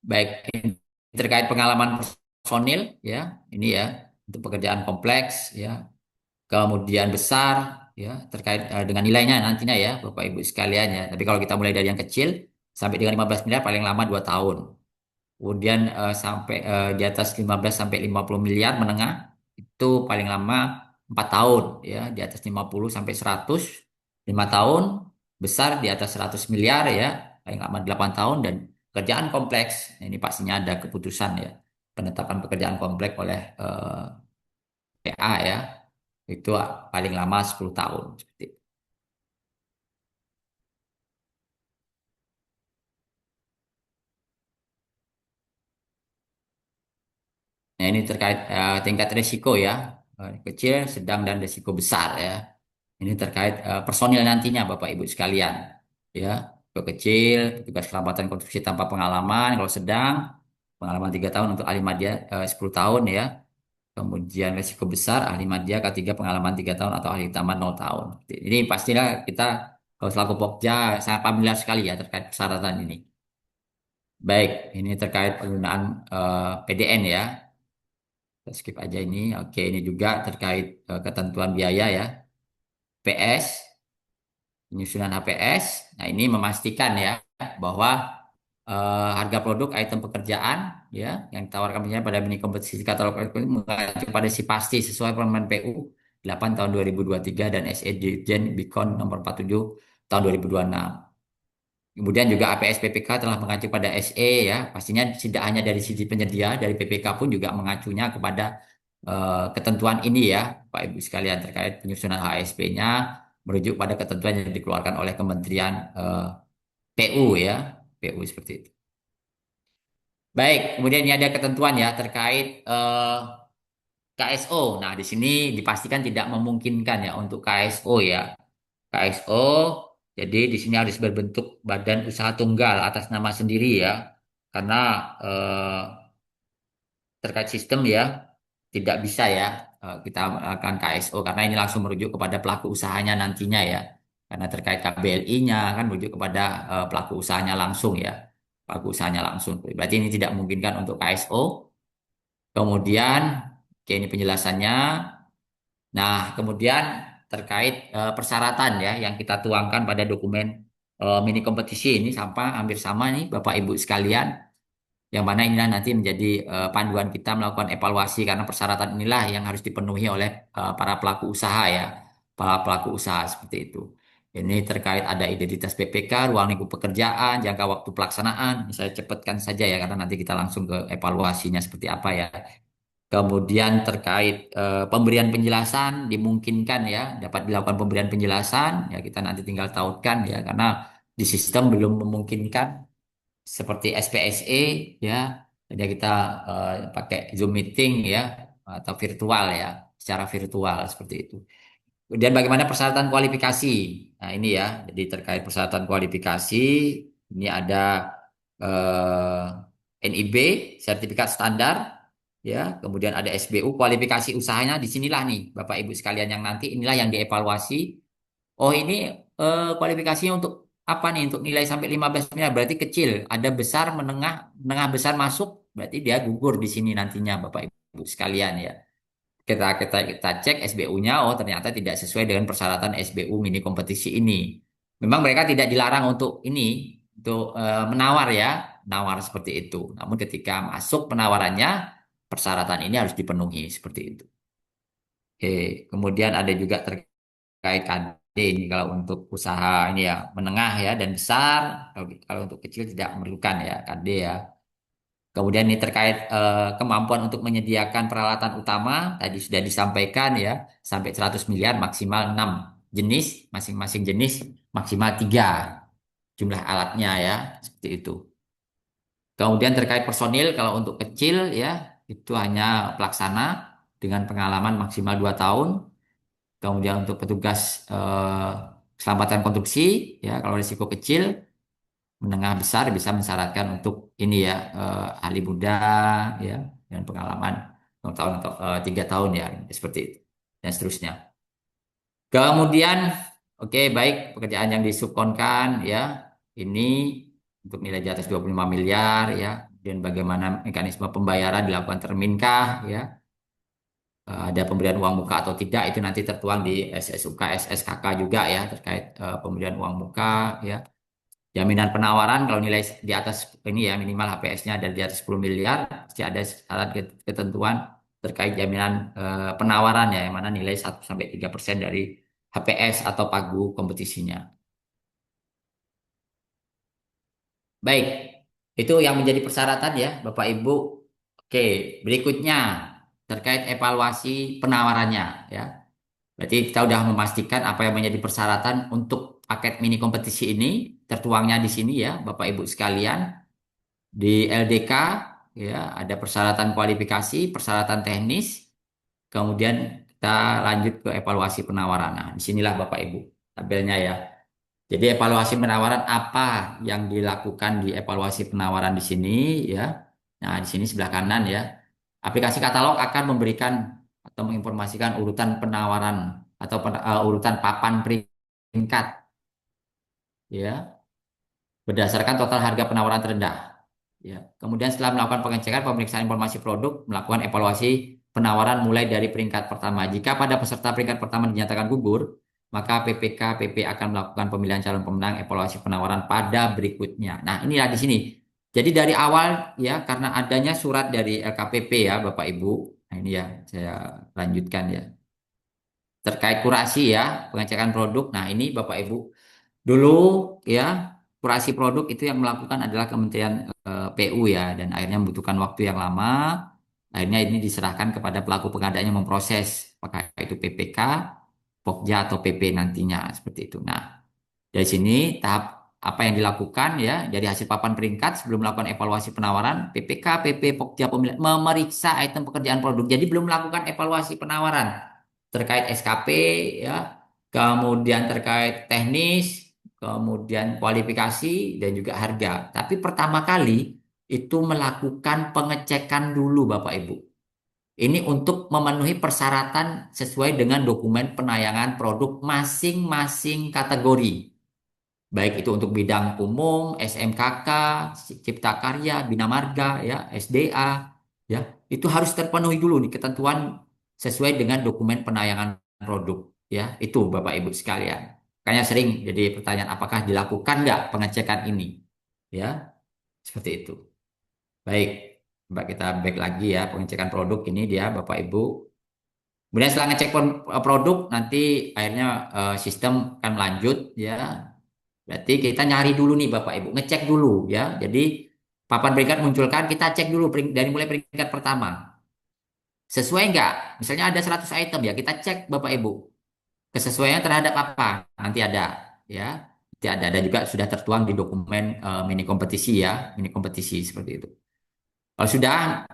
Baik, ini terkait pengalaman personil ya, ini ya untuk pekerjaan kompleks ya, kemudian besar ya terkait dengan nilainya nantinya ya Bapak Ibu sekalian ya. Tapi kalau kita mulai dari yang kecil sampai dengan 15 miliar paling lama 2 tahun. Kemudian sampai di atas 15 sampai 50 miliar menengah itu paling lama 4 tahun ya, di atas 50 sampai 100 5 tahun, besar di atas 100 miliar ya, paling lama 8 tahun dan kerjaan kompleks. Nah, ini pastinya ada keputusan ya, penetapan pekerjaan kompleks oleh PA ya. Itu paling lama 10 tahun seperti itu. Nah, ini terkait tingkat risiko ya, kecil, sedang, dan risiko besar ya. Ini terkait personil nantinya Bapak Ibu sekalian. Ya, kalau kecil, petugas keselamatan konstruksi tanpa pengalaman. Kalau sedang, pengalaman 3 tahun untuk ahli madya 10 tahun ya. Kemudian risiko besar, ahli madya K3 pengalaman 3 tahun atau ahli taman 0 tahun. Ini pastilah kita kalau selaku Pokja sangat familiar sekali ya terkait persyaratan ini. Baik, ini terkait penggunaan PDN ya. Kita skip aja ini. Oke, ini juga terkait ketentuan biaya ya. PS, penyusunan HPS. Nah, ini memastikan ya bahwa harga produk item pekerjaan ya yang ditawarkan penjual pada mini kompetisi katalog mengacu pada si pasti sesuai Permen PU 8 tahun 2023 dan SE Dirjen Bikon nomor 47 tahun 2026. Kemudian juga APS PPK telah mengacu pada SE ya. Pastinya tidak hanya dari sisi penyedia, dari PPK pun juga mengacunya kepada ketentuan ini ya, Pak Ibu sekalian terkait penyusunan HSP-nya merujuk pada ketentuan yang dikeluarkan oleh Kementerian PU ya, PU seperti itu. Baik, kemudian ini ada ketentuan ya terkait KSO. Nah, di sini dipastikan tidak memungkinkan ya untuk KSO ya. KSO, jadi di sini harus berbentuk badan usaha tunggal atas nama sendiri ya. Karena terkait sistem ya tidak bisa ya kita melakukan KSO karena ini langsung merujuk kepada pelaku usahanya nantinya ya. karena terkait KBLI-nya kan merujuk kepada pelaku usahanya langsung ya, pelaku usahanya langsung. Berarti ini tidak memungkinkan untuk KSO. Kemudian, oke, ini penjelasannya. Nah, kemudian terkait persyaratan ya yang kita tuangkan pada dokumen mini kompetisi ini hampir sama nih Bapak Ibu sekalian, yang mana inilah nanti menjadi panduan kita melakukan evaluasi karena persyaratan inilah yang harus dipenuhi oleh para pelaku usaha ya, para pelaku usaha seperti itu. Ini terkait ada identitas PPK, ruang lingkup pekerjaan, jangka waktu pelaksanaan. Ini saya cepatkan saja ya karena nanti kita langsung ke evaluasinya seperti apa ya. Kemudian terkait pemberian penjelasan dimungkinkan ya dapat dilakukan pemberian penjelasan ya kita nanti tinggal tautkan ya karena di sistem belum memungkinkan seperti SPSE ya. Jadi kita pakai Zoom meeting ya atau virtual ya, secara virtual seperti itu. Kemudian bagaimana persyaratan kualifikasi? Nah, ini ya. Jadi terkait persyaratan kualifikasi ini ada NIB, sertifikat standar ya. Kemudian ada SBU, kualifikasi usahanya di sinilah nih Bapak Ibu sekalian yang nanti inilah yang dievaluasi. Oh ini kualifikasinya untuk apa nih? Untuk nilai sampai 15 miliar berarti kecil. Ada besar, menengah, menengah besar masuk berarti dia gugur di sini nantinya Bapak Ibu sekalian ya. Kita cek SBU-nya, oh ternyata tidak sesuai dengan persyaratan SBU mini kompetisi ini. Memang mereka tidak dilarang untuk ini, untuk menawar ya, menawar seperti itu. Namun ketika masuk penawarannya, persyaratan ini harus dipenuhi seperti itu. Oke, kemudian ada juga terkait KD ini kalau untuk usaha ini ya menengah ya dan besar. Kalau untuk kecil tidak memerlukan ya KD ya. Kemudian ini terkait kemampuan untuk menyediakan peralatan utama tadi sudah disampaikan ya sampai 100 miliar maksimal 6 jenis, masing-masing jenis maksimal 3 jumlah alatnya ya seperti itu. Kemudian terkait personil kalau untuk kecil ya itu hanya pelaksana dengan pengalaman maksimal 2 tahun. Kemudian untuk petugas keselamatan konstruksi ya kalau risiko kecil, menengah besar bisa mensyaratkan untuk ini ya ahli muda ya dan pengalaman 2 tahun atau 3 tahun ya seperti itu dan seterusnya. Kemudian oke baik pekerjaan yang disubkonkan ya ini untuk nilai di atas 25 miliar ya dan bagaimana mekanisme pembayaran dilakukan terminkah ya. Ada pemberian uang muka atau tidak itu nanti tertuang di SSUK SSKK juga ya terkait pemberian uang muka ya. Jaminan penawaran kalau nilai di atas ini ya minimal HPS-nya ada di atas 10 miliar pasti ada syarat ketentuan terkait jaminan penawaran ya yang mana nilai 1 sampai 3% dari HPS atau pagu kompetisinya. Baik, itu yang menjadi persyaratan ya Bapak Ibu. Oke, berikutnya terkait evaluasi penawarannya ya. Berarti kita sudah memastikan apa yang menjadi persyaratan untuk paket mini kompetisi ini tertuangnya di sini ya Bapak Ibu sekalian. Di LDK ya ada persyaratan kualifikasi, persyaratan teknis, kemudian kita lanjut ke evaluasi penawaran. Nah, disinilah Bapak Ibu tabelnya ya. Jadi evaluasi penawaran apa yang dilakukan di evaluasi penawaran di sini ya. Nah, di sini sebelah kanan ya. Aplikasi katalog akan memberikan atau menginformasikan urutan penawaran atau urutan papan peringkat ya berdasarkan total harga penawaran terendah. Ya. Kemudian setelah melakukan pengecekan pemeriksaan informasi produk, melakukan evaluasi penawaran mulai dari peringkat pertama. Jika pada peserta peringkat pertama dinyatakan gugur, maka PPK PP akan melakukan pemilihan calon pemenang evaluasi penawaran pada berikutnya. Nah, inilah di sini. Jadi dari awal ya karena adanya surat dari LKPP ya Bapak Ibu. Nah, ini ya saya lanjutkan ya. Terkait kurasi ya, pengecekan produk. Nah, ini Bapak Ibu. Dulu ya kurasi produk itu yang melakukan adalah Kementerian PU ya dan akhirnya membutuhkan waktu yang lama. Akhirnya ini diserahkan kepada pelaku pengadaan yang memproses apakah itu PPK, Pokja atau PP nantinya seperti itu. Nah, dari sini tahap apa yang dilakukan ya dari hasil papan peringkat sebelum melakukan evaluasi penawaran PPK, PP, Pokja pemilihan memeriksa item pekerjaan produk. Jadi belum melakukan evaluasi penawaran terkait SKP ya, kemudian terkait teknis, kemudian kualifikasi dan juga harga. Tapi pertama kali itu melakukan pengecekan dulu Bapak Ibu. Ini untuk memenuhi persyaratan sesuai dengan dokumen penayangan produk masing-masing kategori. Baik itu untuk bidang umum, SMKK, Cipta Karya, Bina Marga, ya, SDA, ya, itu harus terpenuhi dulu nih ketentuan sesuai dengan dokumen penayangan produk, ya, itu Bapak Ibu sekalian. Makanya sering jadi pertanyaan apakah dilakukan nggak pengecekan ini, ya, seperti itu. Baik, Mbak kita back lagi ya pengecekan produk ini dia Bapak Ibu. Kemudian setelah ngecek produk nanti akhirnya sistem akan lanjut ya. Berarti kita nyari dulu nih Bapak Ibu, ngecek dulu ya. Jadi papan peringkat munculkan, kita cek dulu dari mulai peringkat pertama. Sesuai nggak? Misalnya ada 100 item ya, kita cek Bapak Ibu. Kesesuaiannya terhadap apa? Nanti ada ya. Nanti ada dan juga sudah tertuang di dokumen mini kompetisi ya, mini kompetisi seperti itu. Kalau sudah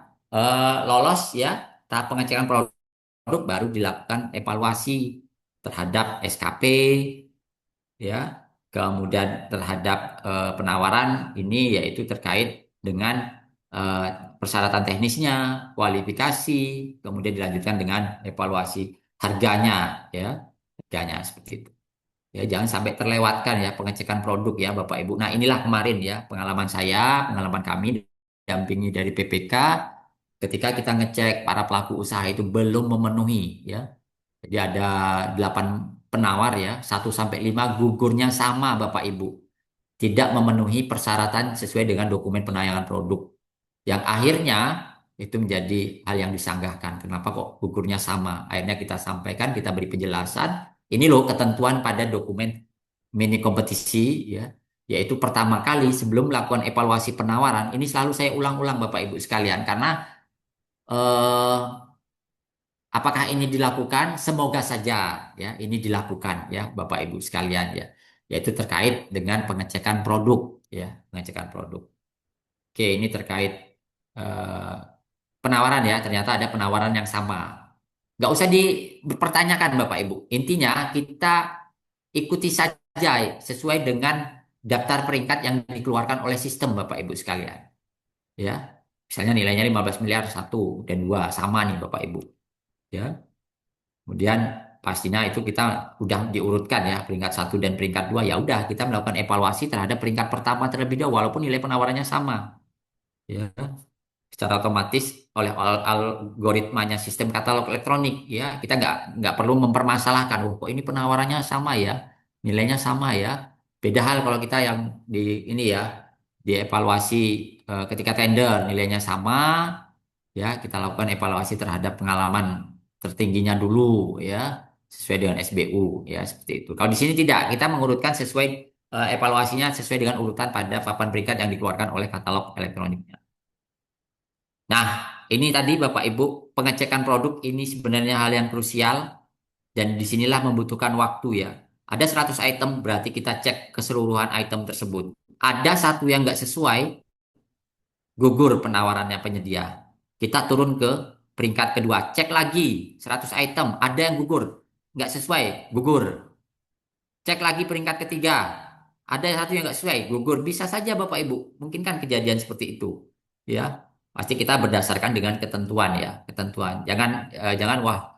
lolos ya tahap pengecekan produk baru dilakukan evaluasi terhadap SKP ya, kemudian terhadap penawaran ini yaitu terkait dengan eh, persyaratan teknisnya, kualifikasi, kemudian dilanjutkan dengan evaluasi harganya ya, harganya seperti itu. Ya, jangan sampai terlewatkan ya pengecekan produk ya Bapak Ibu. Nah, inilah kemarin ya pengalaman saya, pengalaman kami dampingi dari PPK ketika kita ngecek para pelaku usaha itu belum memenuhi ya. Jadi ada 8 penawar ya, 1 sampai 5 gugurnya sama Bapak Ibu. Tidak memenuhi persyaratan sesuai dengan dokumen penayangan produk. Yang akhirnya itu menjadi hal yang disanggahkan. Kenapa kok gugurnya sama? Akhirnya kita sampaikan, kita beri penjelasan. Ini loh ketentuan pada dokumen mini kompetisi ya. Yaitu pertama kali sebelum melakukan evaluasi penawaran, ini selalu saya ulang-ulang Bapak Ibu sekalian. Karena eh, apakah ini dilakukan? Semoga saja ya ini dilakukan ya Bapak Ibu sekalian ya. Yaitu terkait dengan pengecekan produk ya, pengecekan produk. Oke, ini terkait eh, penawaran ya. Ternyata ada penawaran yang sama. Nggak usah dipertanyakan Bapak Ibu. Intinya kita ikuti saja sesuai dengan daftar peringkat yang dikeluarkan oleh sistem Bapak Ibu sekalian. Ya, misalnya nilainya 15 miliar satu dan dua sama nih Bapak Ibu. Ya, kemudian pastinya itu kita udah diurutkan ya peringkat satu dan peringkat dua. Ya udah kita melakukan evaluasi terhadap peringkat pertama terlebih dahulu walaupun nilai penawarannya sama. Ya, secara otomatis oleh algoritmanya sistem katalog elektronik ya kita nggak perlu mempermasalahkan oh kok ini penawarannya sama ya nilainya sama ya beda hal kalau kita yang di ini ya dievaluasi ketika tender nilainya sama ya kita lakukan evaluasi terhadap pengalaman tertingginya dulu ya sesuai dengan SBU ya seperti itu kalau di sini tidak kita mengurutkan sesuai evaluasinya sesuai dengan urutan pada papan peringkat yang dikeluarkan oleh katalog elektroniknya. Nah, ini tadi Bapak Ibu, pengecekan produk ini sebenarnya hal yang krusial dan disinilah membutuhkan waktu ya. Ada 100 item berarti kita cek keseluruhan item tersebut. Ada satu yang nggak sesuai, gugur penawarannya penyedia. Kita turun ke peringkat kedua, cek lagi 100 item, ada yang gugur, nggak sesuai, gugur. Cek lagi peringkat ketiga, ada satu yang nggak sesuai, gugur. Bisa saja Bapak Ibu, mungkin kan kejadian seperti itu. Ya, pasti kita berdasarkan dengan ketentuan ya, ketentuan. Jangan wah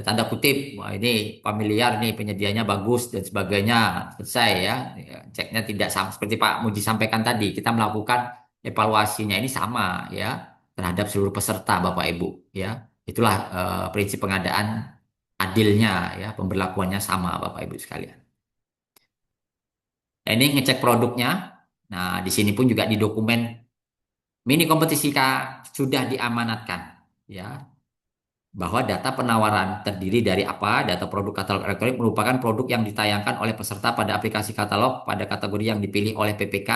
tanda kutip, wah ini familiar nih penyediaannya bagus dan sebagainya selesai ya. Ya, ceknya tidak sama seperti Pak Muji sampaikan tadi. Kita melakukan evaluasinya ini sama ya terhadap seluruh peserta Bapak Ibu ya. Itulah prinsip pengadaan adilnya ya, pemberlakuannya sama Bapak Ibu sekalian. Nah, ini ngecek produknya. Nah, di sini pun juga di dokumen mini kompetisi Kak sudah diamanatkan ya bahwa data penawaran terdiri dari apa? Data produk katalog elektronik merupakan produk yang ditayangkan oleh peserta pada aplikasi katalog pada kategori yang dipilih oleh PPK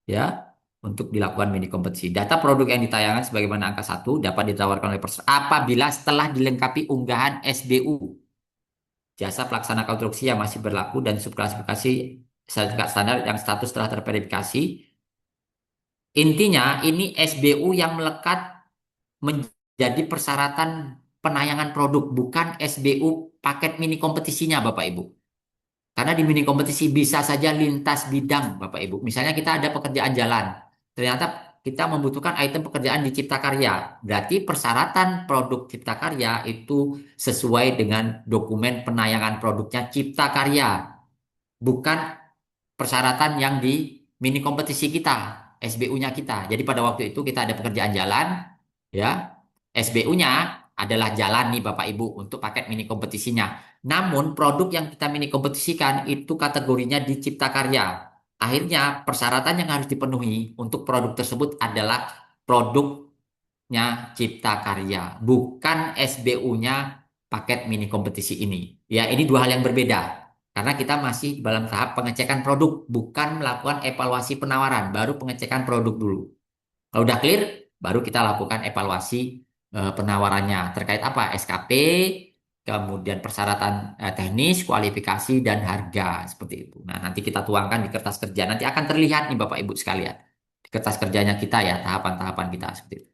ya untuk dilakukan mini kompetisi. Data produk yang ditayangkan sebagaimana angka 1 dapat ditawarkan oleh peserta apabila setelah dilengkapi unggahan SBU jasa pelaksana konstruksi yang masih berlaku dan subklasifikasi sertifikat standar yang status telah terverifikasi. Intinya ini SBU yang melekat menjadi persyaratan penayangan produk, bukan SBU paket mini kompetisinya Bapak Ibu. Karena di mini kompetisi bisa saja lintas bidang Bapak Ibu. Misalnya kita ada pekerjaan jalan, ternyata kita membutuhkan item pekerjaan di Cipta Karya. Berarti persyaratan produk Cipta Karya itu sesuai dengan dokumen penayangan produknya Cipta Karya, bukan persyaratan yang di mini kompetisi kita, SBU-nya kita. Jadi pada waktu itu kita ada pekerjaan jalan, ya, SBU-nya adalah jalan nih Bapak Ibu untuk paket mini kompetisinya. Namun produk yang kita mini kompetisikan itu kategorinya di Cipta Karya. Akhirnya persyaratan yang harus dipenuhi untuk produk tersebut adalah produknya Cipta Karya, bukan SBU-nya paket mini kompetisi ini. Ya, ini dua hal yang berbeda. Karena kita masih dalam tahap pengecekan produk, bukan melakukan evaluasi penawaran, baru pengecekan produk dulu. Kalau udah clear, baru kita lakukan evaluasi penawarannya. Terkait apa? SKP, kemudian persyaratan teknis, kualifikasi, dan harga. Seperti itu. Nah, nanti kita tuangkan di kertas kerja. Nanti akan terlihat nih Bapak Ibu sekalian. Di kertas kerjanya kita ya, tahapan-tahapan kita. Seperti itu.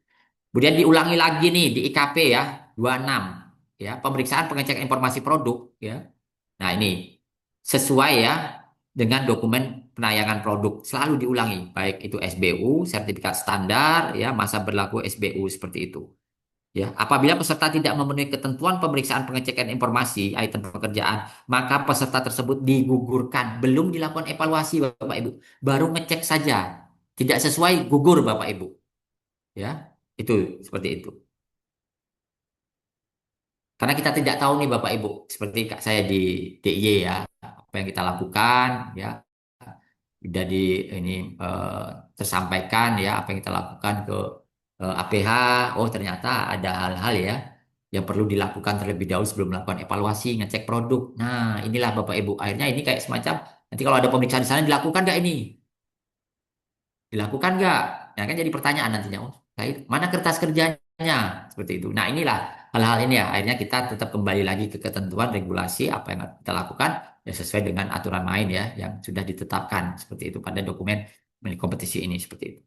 Kemudian diulangi lagi nih di IKP ya, 26. Ya, pemeriksaan pengecekan informasi produk. Ya. Nah, ini sesuai ya dengan dokumen penayangan produk. Selalu diulangi, baik itu SBU, sertifikat standar, ya masa berlaku SBU seperti itu. Ya, apabila peserta tidak memenuhi ketentuan pemeriksaan pengecekan informasi item pekerjaan, maka peserta tersebut digugurkan. Belum dilakukan evaluasi, Bapak Ibu. Baru ngecek saja. Tidak sesuai, gugur Bapak Ibu. Ya, itu seperti itu. Karena kita tidak tahu nih Bapak Ibu, seperti kak saya di DIY ya, apa yang kita lakukan ya, sudah di ini tersampaikan ya apa yang kita lakukan ke APH. Oh ternyata ada hal-hal ya yang perlu dilakukan terlebih dahulu sebelum melakukan evaluasi, ngecek produk. Nah inilah Bapak Ibu, akhirnya ini kayak semacam nanti kalau ada pemeriksaan di sana dilakukan nggak ini? Dilakukan nggak? Nah kan jadi pertanyaan nantinya. Oh, mana kertas kerjanya? Seperti itu. Nah inilah hal-hal ini ya. Akhirnya kita tetap kembali lagi ke ketentuan regulasi apa yang kita lakukan ya sesuai dengan aturan main ya yang sudah ditetapkan seperti itu pada dokumen milik kompetisi ini seperti itu.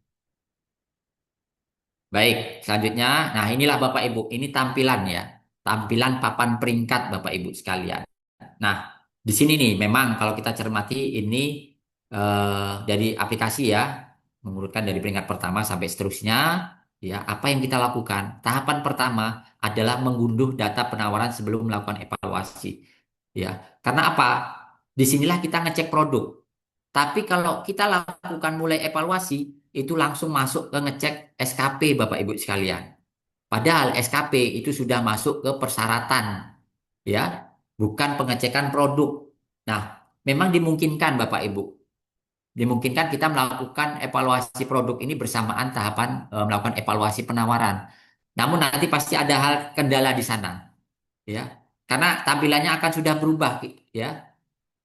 Baik, selanjutnya. Nah inilah Bapak Ibu. Ini tampilan ya. Tampilan papan peringkat Bapak Ibu sekalian. Nah, di sini nih memang kalau kita cermati ini dari aplikasi ya, mengurutkan dari peringkat pertama sampai seterusnya, ya apa yang kita lakukan? Tahapan pertama adalah mengunduh data penawaran sebelum melakukan evaluasi. Ya, karena apa? Disinilah kita ngecek produk. Tapi kalau kita lakukan mulai evaluasi, itu langsung masuk ke ngecek SKP Bapak Ibu sekalian. Padahal SKP itu sudah masuk ke persyaratan, ya, bukan pengecekan produk. Nah, memang dimungkinkan Bapak Ibu, dimungkinkan kita melakukan evaluasi produk ini bersamaan tahapan melakukan evaluasi penawaran. Namun nanti pasti ada hal kendala di sana, ya, karena tampilannya akan sudah berubah, ya.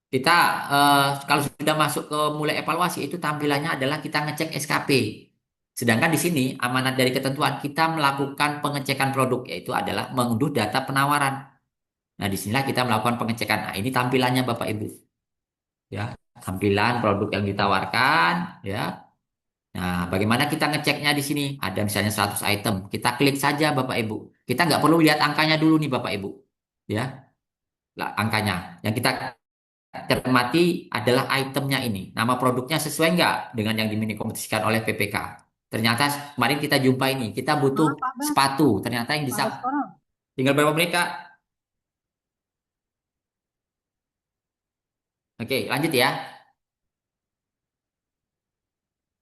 Kita kalau sudah masuk ke mulai evaluasi itu tampilannya adalah kita ngecek SKP. Sedangkan di sini amanat dari ketentuan kita melakukan pengecekan produk yaitu adalah mengunduh data penawaran. Nah, disinilah kita melakukan pengecekan. Nah, ini tampilannya Bapak Ibu. Ya, tampilan produk yang ditawarkan, ya. Nah, bagaimana kita ngeceknya di sini? Ada misalnya 100 item. Kita klik saja Bapak Ibu. Kita nggak perlu lihat angkanya dulu nih Bapak Ibu. Ya, lah, angkanya. Yang kita cermati adalah itemnya ini. Nama produknya sesuai nggak dengan yang kompetisikan oleh PPK? Ternyata kemarin kita jumpa ini. Kita butuh Maaf, Pak Bas, sepatu. Ternyata yang Pak bisa Baskoro. tinggal berapa menit Kak? Oke, lanjut ya.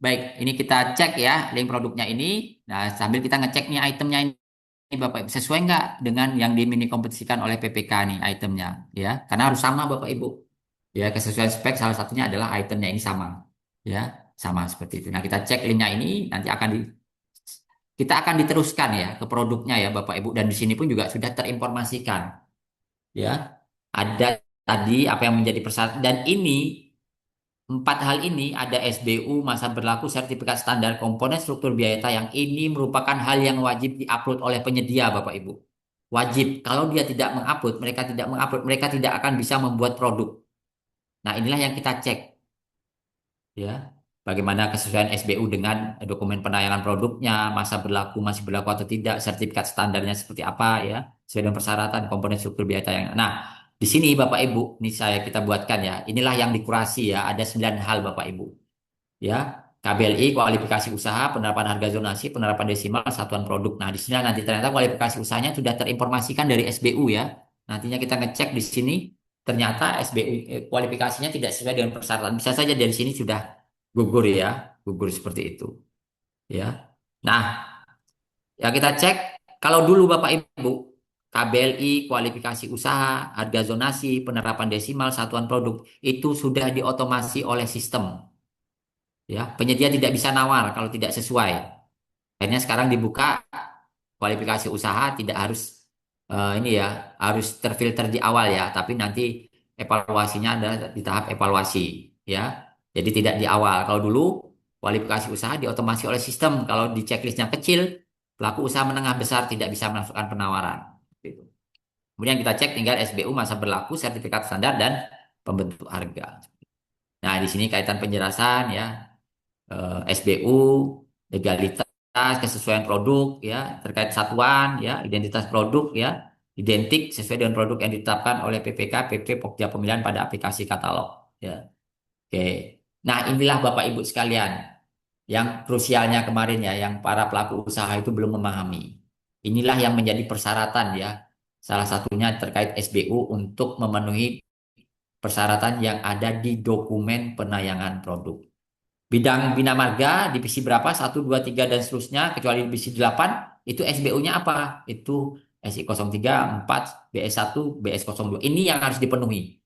Baik, ini kita cek ya link produknya ini. Nah, sambil kita ngecek nih itemnya ini Bapak Ibu. Sesuai nggak dengan yang kompetisikan oleh PPK nih itemnya. Ya, karena harus sama Bapak Ibu. Ya, kesesuaian spek salah satunya adalah itemnya ini sama. Ya, sama seperti itu. Nah, kita cek linknya ini, nanti kita akan diteruskan ya ke produknya ya Bapak Ibu. Dan di sini pun juga sudah terinformasikan. Ya, ada tadi apa yang menjadi persyaratan. Dan ini empat hal ini ada SBU, masa berlaku, sertifikat standar, komponen struktur biaya yang ini merupakan hal yang wajib diupload oleh penyedia, Bapak Ibu. Wajib. Kalau dia tidak mengupload, mereka tidak akan bisa membuat produk. Nah, inilah yang kita cek, ya. Bagaimana kesesuaian SBU dengan dokumen penayangan produknya, masa berlaku masih berlaku atau tidak, sertifikat standarnya seperti apa, ya, sesuai dengan persyaratan, komponen struktur biaya yang. Nah, di sini Bapak Ibu, ini kita buatkan ya. Inilah yang dikurasi ya. Ada 9 hal Bapak Ibu. Ya. KBLI, kualifikasi usaha, penerapan harga zonasi, penerapan desimal, satuan produk. Nah, di sini nanti ternyata kualifikasi usahanya sudah terinformasikan dari SBU ya. Nantinya kita ngecek di sini, ternyata SBU kualifikasinya tidak sesuai dengan persyaratan. Bisa saja dari sini sudah gugur ya, gugur seperti itu. Ya. Nah, ya kita cek kalau dulu Bapak Ibu KBLI, kualifikasi usaha, harga zonasi, penerapan desimal, satuan produk itu sudah diotomasi oleh sistem. Ya, penyedia tidak bisa nawar kalau tidak sesuai. Akhirnya sekarang dibuka kualifikasi usaha tidak harus ini ya, harus terfilter di awal ya, tapi nanti evaluasinya ada di tahap evaluasi ya. Jadi tidak di awal. Kalau dulu kualifikasi usaha diotomasi oleh sistem. Kalau di checklistnya kecil, pelaku usaha menengah besar tidak bisa memasukkan penawaran. Gitu. Kemudian kita cek tinggal SBU masa berlaku, sertifikat standar dan pembentuk harga. Nah, di sini kaitan penjelasan ya, SBU, legalitas, kesesuaian produk ya, terkait satuan ya, identitas produk ya, identik sesuai dengan produk yang ditetapkan oleh PPK, PP, Pokja Pemilihan pada aplikasi katalog ya. Oke. Nah, inilah Bapak Ibu sekalian yang krusialnya kemarin ya, yang para pelaku usaha itu belum memahami. Inilah yang menjadi persyaratan ya. Salah satunya terkait SBU untuk memenuhi persyaratan yang ada di dokumen penayangan produk. Bidang Bina Marga, divisi berapa? 1, 2, 3 dan seterusnya, kecuali divisi 8, itu SBU-nya apa? Itu SI 03, 4, BS1, BS02. Ini yang harus dipenuhi.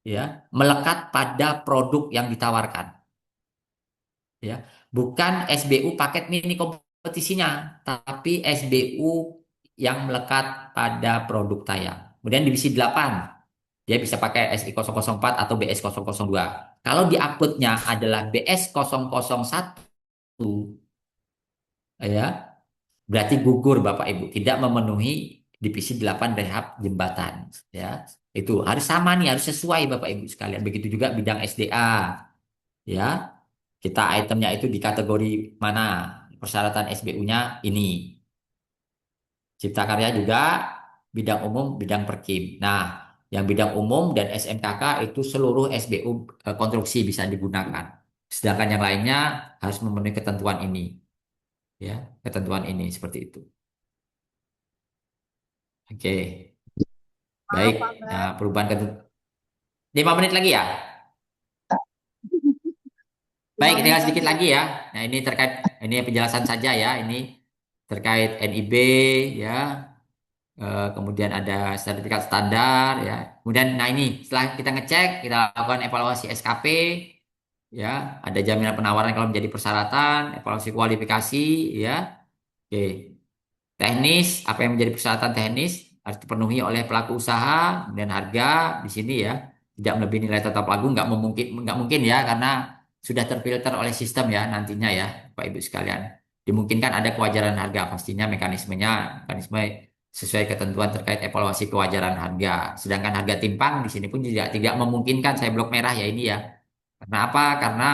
Ya, melekat pada produk yang ditawarkan. Ya, bukan SBU paket mini kompetisinya, tapi SBU yang melekat pada produk tayang. Kemudian divisi 8, dia bisa pakai SI 004 atau BS 002. Kalau di uploadnya adalah BS 001, ya, berarti gugur Bapak Ibu, tidak memenuhi divisi 8 rehab jembatan, ya. Itu harus sama nih, harus sesuai Bapak Ibu sekalian. Begitu juga bidang SDA, ya. Kita itemnya itu di kategori mana? Persyaratan SBU-nya ini. Cipta Karya juga bidang umum, bidang perkim. Nah, yang bidang umum dan SMKK itu seluruh SBU konstruksi bisa digunakan. Sedangkan yang lainnya harus memenuhi ketentuan ini. Ya, ketentuan ini seperti itu. Oke, baik. Maaf Pak Nah, Bar. perubahan ketentuan. 5 menit lagi ya. lima Baik, menit tinggal sedikit lagi ya. lagi ya. Nah, ini terkait ini penjelasan saja ya. Ini terkait NIB ya. Kemudian ada sertifikat standar ya. Kemudian, nah ini setelah kita ngecek, kita lakukan evaluasi SKP ya. Ada jaminan penawaran kalau menjadi persyaratan, evaluasi kualifikasi ya. Oke. Teknis, apa yang menjadi persyaratan teknis harus dipenuhi oleh pelaku usaha dan harga di sini ya tidak melebihi nilai total pelaku nggak mungkin ya karena sudah terfilter oleh sistem ya nantinya ya Pak Ibu sekalian. Dimungkinkan ada kewajaran harga pastinya mekanisme sesuai ketentuan terkait evaluasi kewajaran harga. Sedangkan harga timpang di sini pun tidak memungkinkan saya blok merah ya ini ya. Karena apa? Karena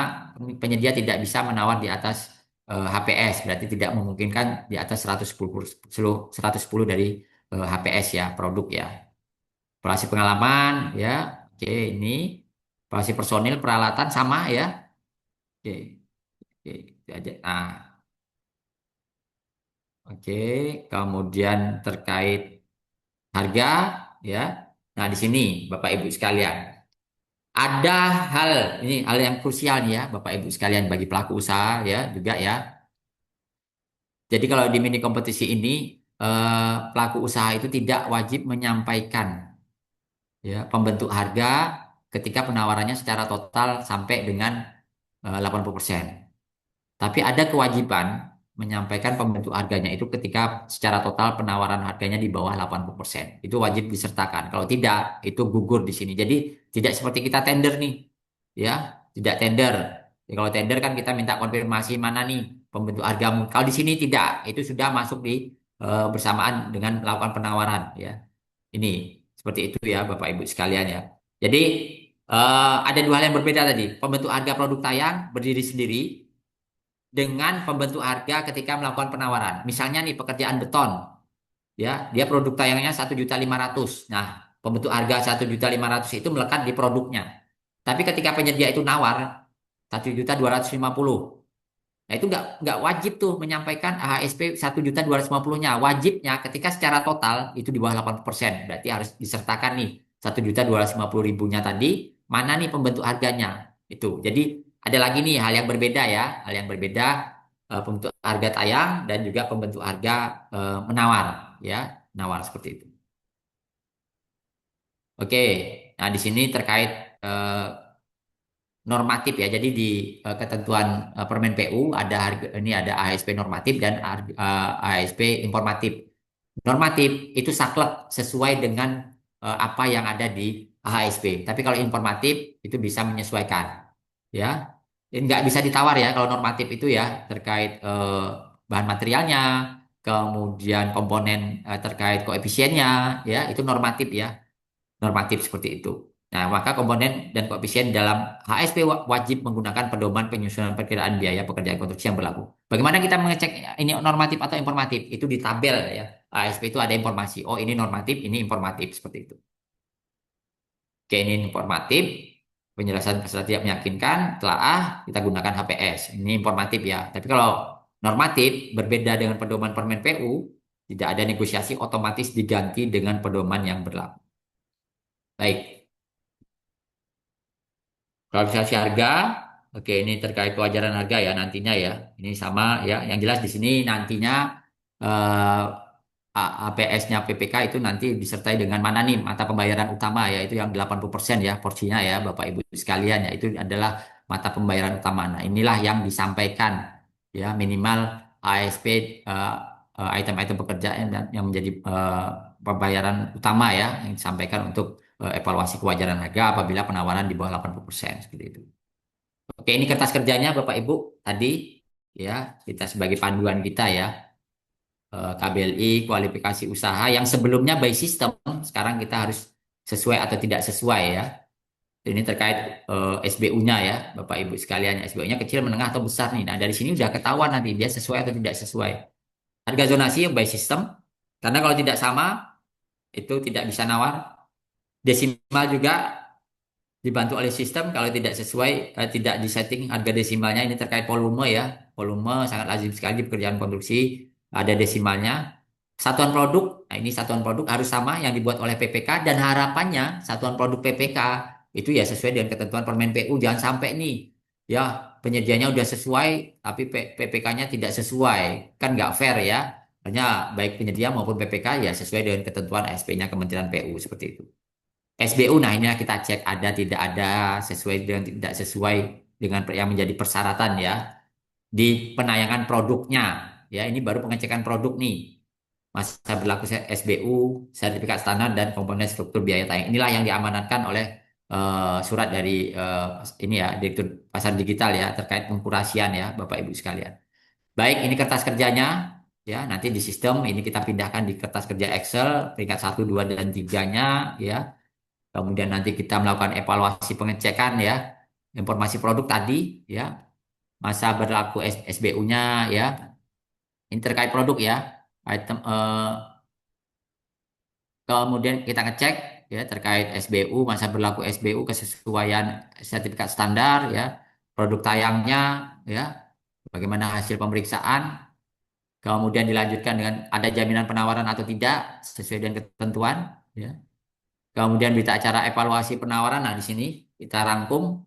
penyedia tidak bisa menawar di atas HPS, berarti tidak memungkinkan di atas 110 dari HPS ya, produk ya. Evaluasi pengalaman ya. Oke, ini evaluasi personil peralatan sama ya. Oke, oke, itu aja. Nah, oke, kemudian terkait harga ya. Nah, di sini Bapak Ibu sekalian, ada ini hal yang krusial nih ya, Bapak Ibu sekalian bagi pelaku usaha ya juga ya. Jadi kalau di mini kompetisi ini pelaku usaha itu tidak wajib menyampaikan ya pembentuk harga ketika penawarannya secara total sampai dengan 80%. Tapi ada kewajiban menyampaikan pembentuk harganya itu ketika secara total penawaran harganya di bawah 80%. Itu wajib disertakan. Kalau tidak, itu gugur di sini. Jadi tidak seperti kita tender nih. Ya, tidak tender. Ya, kalau tender kan kita minta konfirmasi mana nih pembentuk hargamu. Kalau di sini tidak, itu sudah masuk di bersamaan dengan melakukan penawaran ya. Ini seperti itu ya Bapak Ibu sekalian ya. Jadi ada dua hal yang berbeda tadi. Pembentuk harga produk tayang berdiri sendiri dengan pembentuk harga ketika melakukan penawaran. Misalnya nih pekerjaan beton, ya dia produk tayangnya 1.500.000. Nah, pembentuk harga 1.500.000 itu melekat di produknya. Tapi ketika penyedia itu nawar 1.250.000, Nah, itu nggak wajib tuh menyampaikan AHSP 1.250.000-nya. Wajibnya ketika secara total itu di bawah 80%. Berarti harus disertakan nih 1.250.000-nya tadi, mana nih pembentuk harganya. Itu. Jadi ada lagi nih hal yang berbeda ya. Hal yang berbeda, pembentuk harga tayang dan juga pembentuk harga menawar ya. Menawar seperti itu. Oke. Nah, di sini terkait eh, normatif ya. Jadi di ketentuan Permen PU ada harga ini ada AHSP normatif dan AHSP informatif. Normatif itu saklek sesuai dengan apa yang ada di AHSP. Tapi kalau informatif itu bisa menyesuaikan, ya. Ini nggak bisa ditawar ya kalau normatif itu ya terkait bahan materialnya, kemudian komponen terkait koefisiennya, ya itu normatif ya, normatif seperti itu. Nah, maka komponen dan koefisien dalam HSP wajib menggunakan pedoman penyusunan perkiraan biaya pekerjaan konstruksi yang berlaku. Bagaimana kita mengecek ini normatif atau informatif? Itu di tabel ya. HSP itu ada informasi. Oh, ini normatif, ini informatif seperti itu. Oke, ini informatif. Penjelasan peserta tidak meyakinkan, telah kita gunakan HPS. Ini informatif ya. Tapi kalau normatif berbeda dengan pedoman Permen PU, tidak ada negosiasi, otomatis diganti dengan pedoman yang berlaku. Baik. Klasifikasi harga, oke ini terkait kewajaran harga ya nantinya ya. Ini sama ya. Yang jelas di sini nantinya eh, APS-nya PPK itu nanti disertai dengan mana nih mata pembayaran utama ya itu yang 80% ya porsinya ya Bapak Ibu sekalian ya itu adalah mata pembayaran utama. Nah, inilah yang disampaikan ya minimal ASP item-item pekerjaan dan yang menjadi pembayaran utama ya yang disampaikan untuk evaluasi kewajaran harga apabila penawaran di bawah 80% seperti itu. Oke, ini kertas kerjanya Bapak Ibu tadi ya kita sebagai panduan kita ya KBLI kualifikasi usaha yang sebelumnya by system sekarang kita harus sesuai atau tidak sesuai ya. Ini terkait SBU-nya ya Bapak Ibu sekalian SBU-nya kecil menengah atau besar nih. Nah, dari sini udah ketahuan nanti dia sesuai atau tidak sesuai. Harga zonasi yang by system karena kalau tidak sama itu tidak bisa nawar. Desimal juga dibantu oleh sistem kalau tidak sesuai tidak disetting harga desimalnya ini terkait volume ya volume sangat lazim sekali di pekerjaan konstruksi ada desimalnya satuan produk nah ini satuan produk harus sama yang dibuat oleh PPK dan harapannya satuan produk PPK itu ya sesuai dengan ketentuan Permen PU jangan sampai nih ya penyediaannya udah sesuai tapi PPK-nya tidak sesuai kan nggak fair ya hanya baik penyedia maupun PPK ya sesuai dengan ketentuan ASP-nya Kementerian PU seperti itu. SBU, nah ini kita cek ada tidak ada sesuai dengan tidak sesuai dengan yang menjadi persyaratan ya di penayangan produknya ya ini baru pengecekan produk nih masa berlaku SBU sertifikat standar dan komponen struktur biaya tayang inilah yang diamanatkan oleh surat dari ini ya Direktur Pasar Digital ya terkait pengkurasian ya Bapak Ibu sekalian. Baik ini kertas kerjanya ya nanti di sistem ini kita pindahkan di kertas kerja Excel peringkat 1, 2, dan 3-nya ya. Kemudian nanti kita melakukan evaluasi pengecekan ya, informasi produk tadi ya, masa berlaku SBU-nya ya. Ini terkait produk ya. Item kemudian kita ngecek ya terkait SBU, masa berlaku SBU kesesuaian sertifikat standar ya, produk tayangnya ya, bagaimana hasil pemeriksaan, kemudian dilanjutkan dengan ada jaminan penawaran atau tidak sesuai dengan ketentuan ya. Kemudian berita acara evaluasi penawaran. Nah, di sini kita rangkum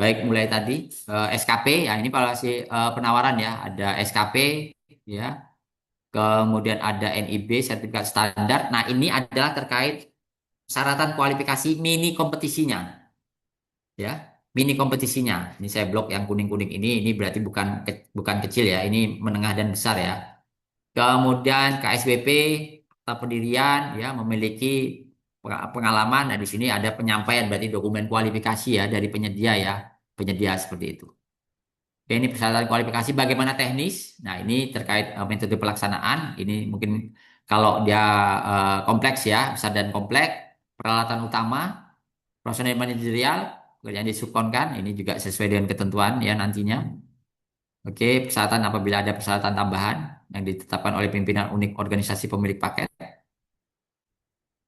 baik mulai tadi SKP ya ini evaluasi penawaran ya ada SKP ya kemudian ada NIB sertifikat standar. Nah, ini adalah terkait syaratan kualifikasi mini kompetisinya ya. Mini kompetisinya. Ini saya blok yang kuning-kuning ini berarti bukan kecil ya. Ini menengah dan besar ya. Kemudian KSBP atau pendirian ya memiliki pengalaman. Nah, di sini ada penyampaian berarti dokumen kualifikasi ya dari penyedia ya, penyedia seperti itu. Oke, ini persyaratan kualifikasi bagaimana teknis. Nah, ini terkait metode pelaksanaan. Ini mungkin kalau dia kompleks ya, besar dan kompleks, peralatan utama, personel manajerial, yang disubkonkan, ini juga sesuai dengan ketentuan ya nantinya. Oke, persyaratan apabila ada persyaratan tambahan yang ditetapkan oleh pimpinan unit organisasi pemilik paket.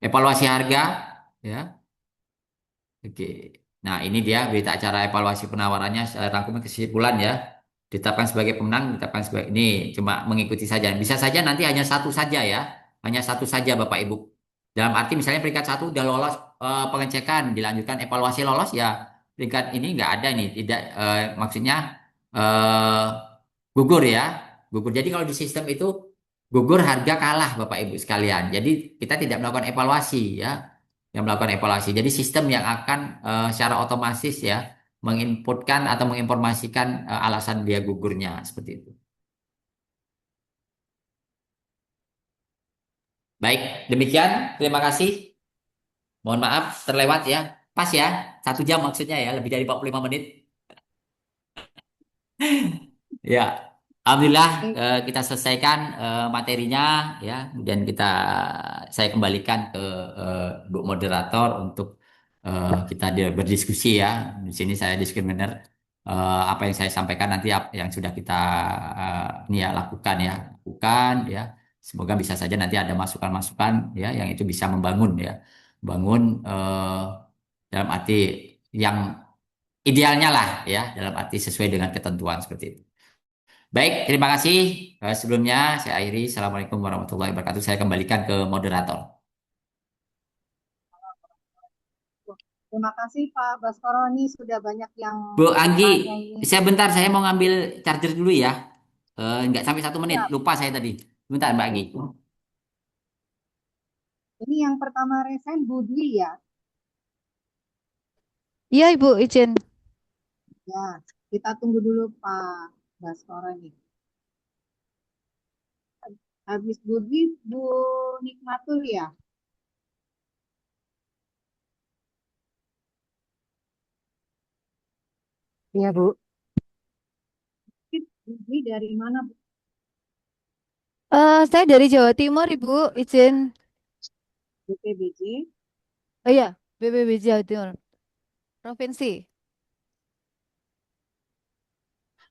Evaluasi harga, ya. Oke. Nah, ini dia berita acara evaluasi penawarannya. Saya rangkumnya kesimpulan ya. Ditetapkan sebagai pemenang, ditetapkan sebagai ini cuma mengikuti saja. Bisa saja nanti hanya satu saja ya, hanya satu saja Bapak Ibu. Dalam arti misalnya peringkat satu udah lolos pengecekan, dilanjutkan evaluasi lolos ya peringkat ini nggak ada nih, tidak maksudnya eh, gugur ya, gugur. Jadi kalau di sistem itu gugur harga kalah Bapak Ibu sekalian. Jadi kita tidak melakukan evaluasi ya, yang melakukan evaluasi. Jadi sistem yang akan secara otomatis ya menginputkan atau menginformasikan alasan dia gugurnya seperti itu. Baik, demikian. Terima kasih. Mohon maaf terlewat ya. Pas ya, 1 jam maksudnya ya, lebih dari 45 menit. Ya, alhamdulillah Oke. kita selesaikan materinya ya, dan saya kembalikan ke Bu Moderator untuk kita berdiskusi ya. Di sini saya disclaimer apa yang saya sampaikan nanti yang sudah kita ini ya lakukan ya. Semoga bisa saja nanti ada masukan-masukan ya yang itu bisa membangun ya, bangun dalam arti yang idealnya lah ya, dalam arti sesuai dengan ketentuan seperti itu. Baik, terima kasih. Sebelumnya saya akhiri. Assalamualaikum warahmatullahi wabarakatuh. Saya kembalikan ke moderator. Terima kasih Pak Baskoro, ini sudah banyak yang Bu Anggi, bertanya ini. saya bentar, saya mau ngambil charger dulu ya. Nggak sampai 1 menit, Siap. lupa saya tadi. Bentar Mbak Anggi. Ini yang pertama resen Bu Dwi ya. Iya Ibu, izin. Ya, kita tunggu dulu Pak Baskoro ini. Habis Bu Dwi, Bu Nikmatul ya. Iya Bu. Bu Dwi dari mana Bu? Saya dari Jawa Timur Ibu, izin. BPBJ. Oh iya, BPBJ Jawa Timur. Provinsi.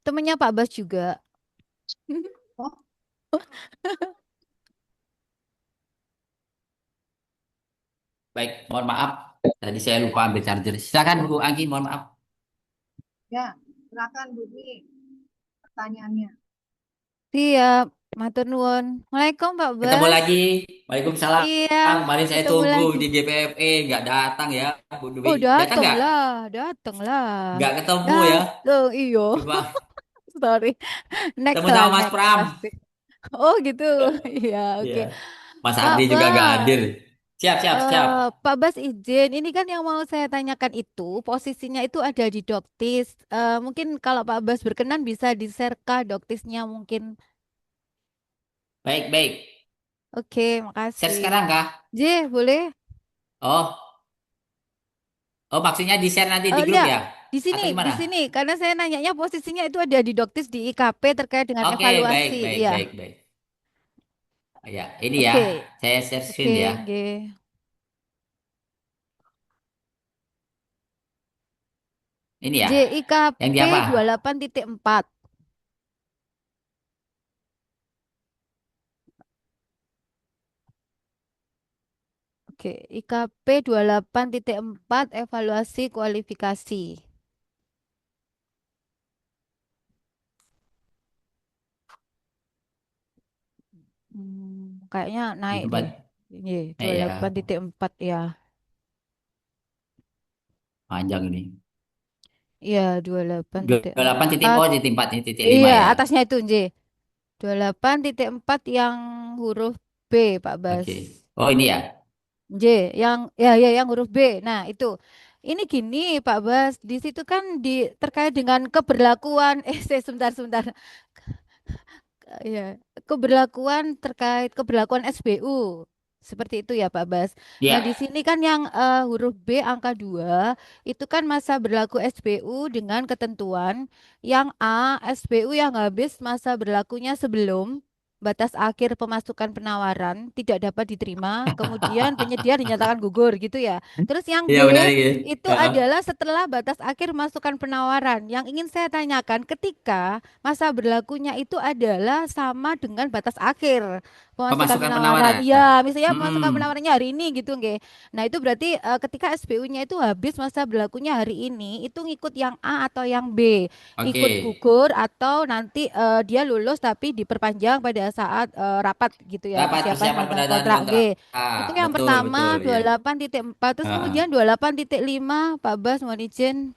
Temennya Pak Bas juga. Oh, Baik, mohon maaf. Tadi saya lupa ambil charger. Silakan Bu Anggi, mohon maaf. ya, silakan Bu Dwi pertanyaannya. Siap, matur nuwun. Waalaikumsalam Pak Ketemu Bas. lagi. Waalaikumsalam. Iya, Kemarin saya ketemu tunggu lagi. di GPFE, nggak datang ya, Bu Dwi. Oh Datang dateng nggak? lah, dateng lah. Nggak ketemu ya. Dateng, iyo. Coba Sorry. Next ketemu lah, sama Mas next Pram. pasti. Oh gitu, iya Iya. oke. Mas Pak Ardi juga nggak Bas. hadir. Siap, siap, siap. Pak Bas izin, ini kan yang mau saya tanyakan itu posisinya itu ada di Doktis. Mungkin kalau Pak Bas berkenan bisa di-share kah Doktisnya mungkin. Baik, baik. Oke, Share makasih. sekarang kah? J, boleh? Oh, oh maksudnya di share nanti di grup Enggak, ya? Atau di gimana? sini karena saya nanyanya posisinya itu ada di Doktis di IKP terkait dengan Oke, baik, evaluasi. baik, Iya. baik, baik. Ya, ini ya. Oke. Saya share Oke, screen ya. nggih. Ini ya. J, Yang di IKP apa? 28.4. Oke, IKP 28.4 evaluasi kualifikasi. Kayaknya Di naik tempat deh. Ini ya 28.4 ya. panjang ini. Iya, 28 titik 28.4. oh di tempat ini titik 5 Iya, ya. atasnya itu J. 28.4 yang huruf B, Pak Bas. Oke. Oh, ini ya. J, yang huruf B. Nah, itu. Ini gini, Pak Bas, di situ kan terkait dengan keberlakuan sebentar sebentar. Ya, keberlakuan terkait keberlakuan SBU. Seperti itu ya Pak Bas. Nah, di Ya. sini kan yang huruf B angka 2 itu kan masa berlaku SBU dengan ketentuan yang A, SBU yang habis masa berlakunya sebelum batas akhir pemasukan penawaran tidak dapat diterima, kemudian penyedia dinyatakan gugur gitu ya. Terus yang Iya benar B ini. itu Heeh. adalah setelah batas akhir masukan penawaran. Yang ingin saya tanyakan ketika masa berlakunya itu adalah sama dengan batas akhir pemasukan Pemasukan penawaran. penawaran. Iya, misalnya pemasukan Mm-mm. penawarannya hari ini gitu, nggih. Nah, itu berarti ketika SBU-nya itu habis masa berlakunya hari ini, itu ngikut yang A atau yang B, Oke. ikut gugur atau nanti dia lulus tapi diperpanjang pada saat rapat gitu ya, Rapat persiapan persiapan tanda pendataan kontrak, kontrak. nggih. Ah, Itu yang betul, betul, pertama ya. 28.4, terus kemudian Ah. 28.5, Pak Bas mohon izin.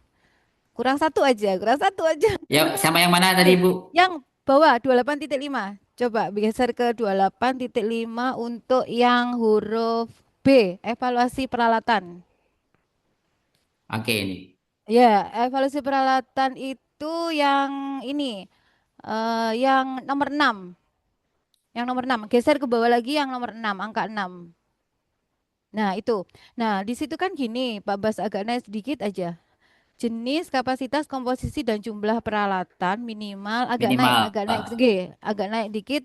Kurang satu aja, kurang satu aja. Ya, sama yang mana tadi, Oke, Bu? yang bawah 28.5. Coba geser ke 28.5 untuk yang huruf B, evaluasi peralatan. Oke, ini. Ya, evaluasi peralatan itu yang ini, yang nomor 6. Yang nomor 6. Geser ke bawah lagi yang nomor 6, angka 6. Nah, itu. Nah, di situ kan gini, Pak Bas agak naik sedikit aja. Jenis, kapasitas, komposisi dan jumlah peralatan minimal Minimal. agak naik, nggih, agak naik dikit.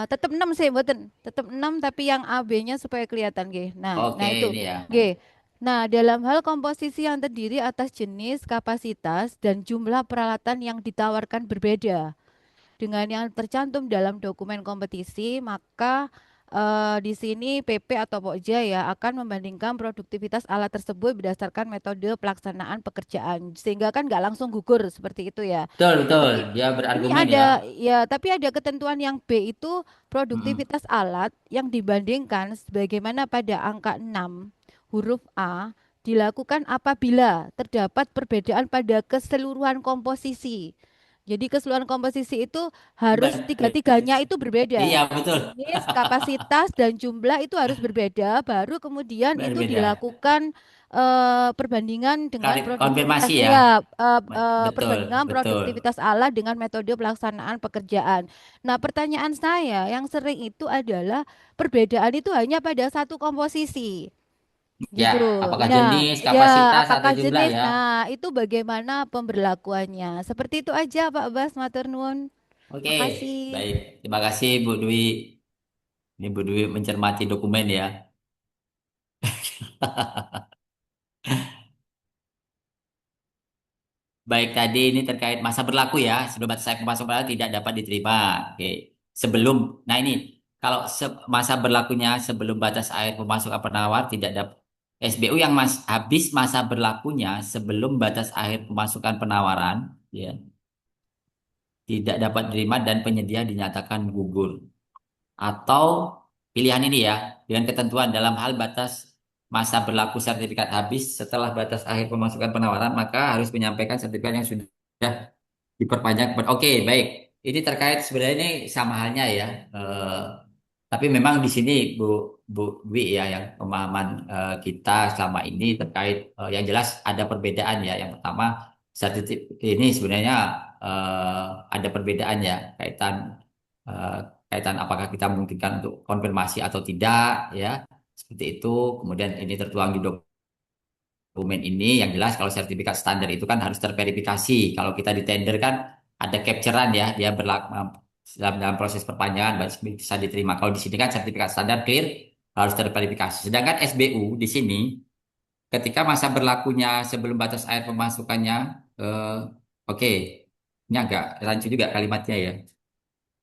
Tetap 6 sih, mboten. Tetap 6 tapi yang A B-nya supaya kelihatan nggih. Nah Oke, itu. ini ya. Nggih. Nah, dalam hal komposisi yang terdiri atas jenis, kapasitas dan jumlah peralatan yang ditawarkan berbeda dengan yang tercantum dalam dokumen kompetisi, maka di sini PP atau Pokja ya akan membandingkan produktivitas alat tersebut berdasarkan metode pelaksanaan pekerjaan, sehingga kan nggak langsung gugur seperti itu ya. Betul, betul. Tapi Dia ini berargumen ya. ada ya, tapi ada ketentuan yang B itu Mm-mm. produktivitas alat yang dibandingkan sebagaimana pada angka 6 huruf A dilakukan apabila terdapat perbedaan pada keseluruhan komposisi. Jadi keseluruhan komposisi itu harus tiga-tiganya itu Iya, berbeda. betul. Jenis, kapasitas, dan jumlah itu harus berbeda. Baru kemudian itu Berbeda. dilakukan perbandingan dengan Konfirmasi produktivitas, ya. ya, Betul, perbandingan betul. produktivitas alat dengan metode pelaksanaan pekerjaan. Nah, pertanyaan saya yang sering itu adalah perbedaan itu hanya pada satu komposisi. Ya, Gitu. apakah Nah, jenis, ya kapasitas, atau apakah jumlah jenis? ya? Nah, itu bagaimana pemberlakuannya? Seperti itu aja, Pak Bas, matur nuwun. Oke, Makasih. baik. Terima kasih Bu Dwi. Ini Bu Dwi mencermati dokumen ya. Baik, tadi ini terkait masa berlaku ya. Sebelum batas akhir pemasukan penawar tidak dapat diterima. Oke. Sebelum, nah ini, kalau masa berlakunya sebelum batas akhir pemasukan penawar tidak dapat SBU yang habis masa berlakunya sebelum batas akhir pemasukan penawaran, ya, tidak dapat diterima dan penyedia dinyatakan gugur. Atau pilihan ini ya, dengan ketentuan dalam hal batas masa berlaku sertifikat habis setelah batas akhir pemasukan penawaran, maka harus menyampaikan sertifikat yang sudah diperpanjang. Oke, baik. Ini terkait sebenarnya ini sama halnya ya. Tapi memang di sini Bu Dwi ya yang pemahaman kita selama ini terkait yang jelas ada perbedaan ya. Yang pertama sertifikat ini sebenarnya ada perbedaan ya eh, kaitan apakah kita memungkinkan untuk konfirmasi atau tidak ya. Seperti itu. Kemudian ini tertuang di dokumen ini yang jelas kalau sertifikat standar itu kan harus terverifikasi. Kalau kita di tender kan ada capturean ya, dia berlaku dalam proses perpanjangan baru bisa diterima. Kalau di sini kan sertifikat standar clear harus terverifikasi. Sedangkan SBU di sini ketika masa berlakunya sebelum batas akhir pemasukannya, oke, ini agak rancu juga kalimatnya ya.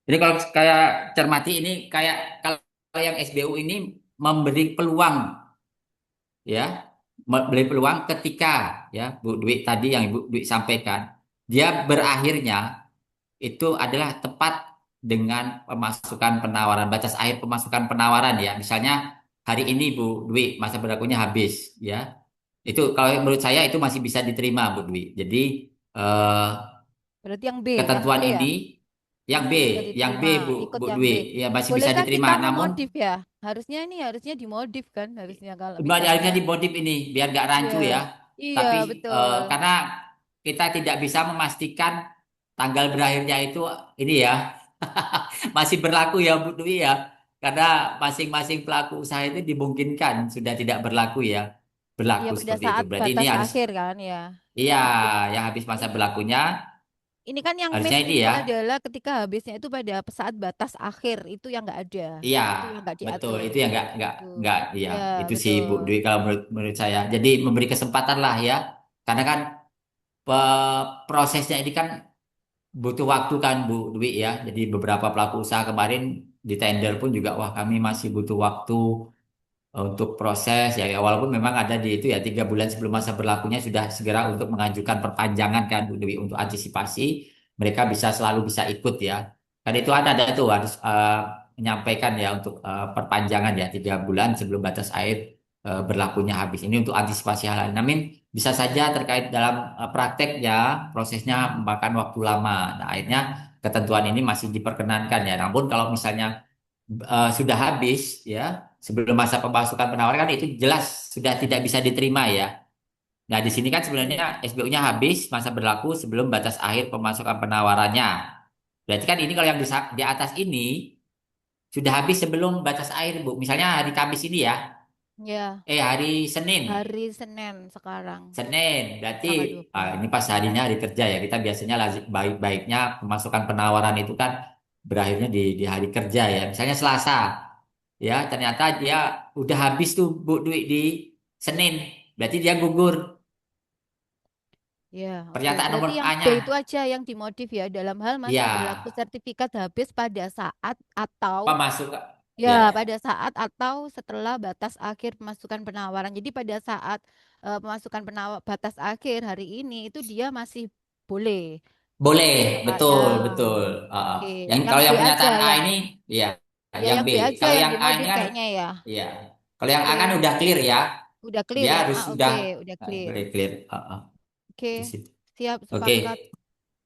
Jadi kalau kayak cermati ini kayak kalau yang SBU ini memberi peluang ya beri peluang ketika ya Bu Dwi tadi yang Ibu Dwi sampaikan dia berakhirnya itu adalah tepat dengan pemasukan penawaran batas akhir pemasukan penawaran ya misalnya hari ini Bu Dwi masa berlakunya habis ya itu kalau menurut saya itu masih bisa diterima Bu Dwi jadi eh, Berarti yang B ketentuan ya, ini yang masih B bisa yang B diterima, ikut Bu yang Dwi B. ya masih bisa Bolehkah diterima kita namun memodif ya? Harusnya dimodif kan, harusnya kalau Harusnya misalnya. dimodif ini biar nggak rancu Iya, ya. iya Tapi betul. karena kita tidak bisa memastikan tanggal berakhirnya itu ini ya masih berlaku ya Bu Dwi ya. Karena masing-masing pelaku usaha itu dimungkinkan sudah tidak berlaku ya. Iya Berlaku pada seperti itu. saat Berarti ini batas harus akhir kan ya. iya Oke. yang habis masa Ini berlakunya ini kan yang harusnya miss ini itu ya. adalah ketika habisnya itu pada saat batas akhir itu yang nggak ada, Iya, itu yang nggak betul. diatur. Itu yang Gitu. nggak, iya. Ya Itu sih Bu betul. Dwi kalau menurut saya. Jadi memberi kesempatan lah ya. Karena kan prosesnya ini kan butuh waktu kan Bu Dwi ya. Jadi beberapa pelaku usaha kemarin di tender pun juga wah kami masih butuh waktu untuk proses ya, ya walaupun memang ada di itu ya 3 bulan sebelum masa berlakunya sudah segera untuk mengajukan perpanjangan kan Bu Dewi untuk antisipasi mereka selalu bisa ikut ya kan itu ada tuh harus menyampaikan ya untuk perpanjangan ya 3 bulan sebelum batas air berlakunya habis ini untuk antisipasi hal lain. Namun bisa saja terkait dalam praktek ya prosesnya memakan waktu lama. Nah, akhirnya ketentuan ini masih diperkenankan ya. Namun kalau misalnya sudah habis ya sebelum masa pemasukan penawaran kan itu jelas sudah tidak bisa diterima ya. Nah, di sini kan sebenarnya SBU-nya habis masa berlaku sebelum batas akhir pemasukan penawarannya. Berarti kan ini kalau yang di atas ini sudah habis sebelum batas akhir, Bu. Misalnya hari Kamis ini ya, Ya, hari Senin. hari Senin sekarang Senin, berarti tanggal 20. ini pas harinya hari kerja ya. Kita biasanya baik-baiknya pemasukan penawaran itu kan berakhirnya di hari kerja ya. Misalnya Selasa, ya ternyata dia udah habis tuh Bu duit di Senin, berarti dia gugur. Ya, oke. Pernyataan Berarti nomor yang B A-nya, itu aja yang dimodif ya dalam hal masa berlaku ya sertifikat habis pada saat atau pemasuk, ya ya pada saat atau setelah batas akhir pemasukan penawaran. Jadi pada saat pemasukan batas akhir hari ini itu dia masih boleh. boleh, Ya, betul, betul. oke. Yang Yang kalau B yang aja pernyataan A yang ini, ya ya yang yang B. B aja Kalau yang yang A ini dimodif kan, kayaknya ya. ya. Kalau yang A kan Oke. udah clear ya. Udah clear Dia yang harus A, sudah oke, udah clear. boleh clear Oke, di situ. siap Oke, sepakat.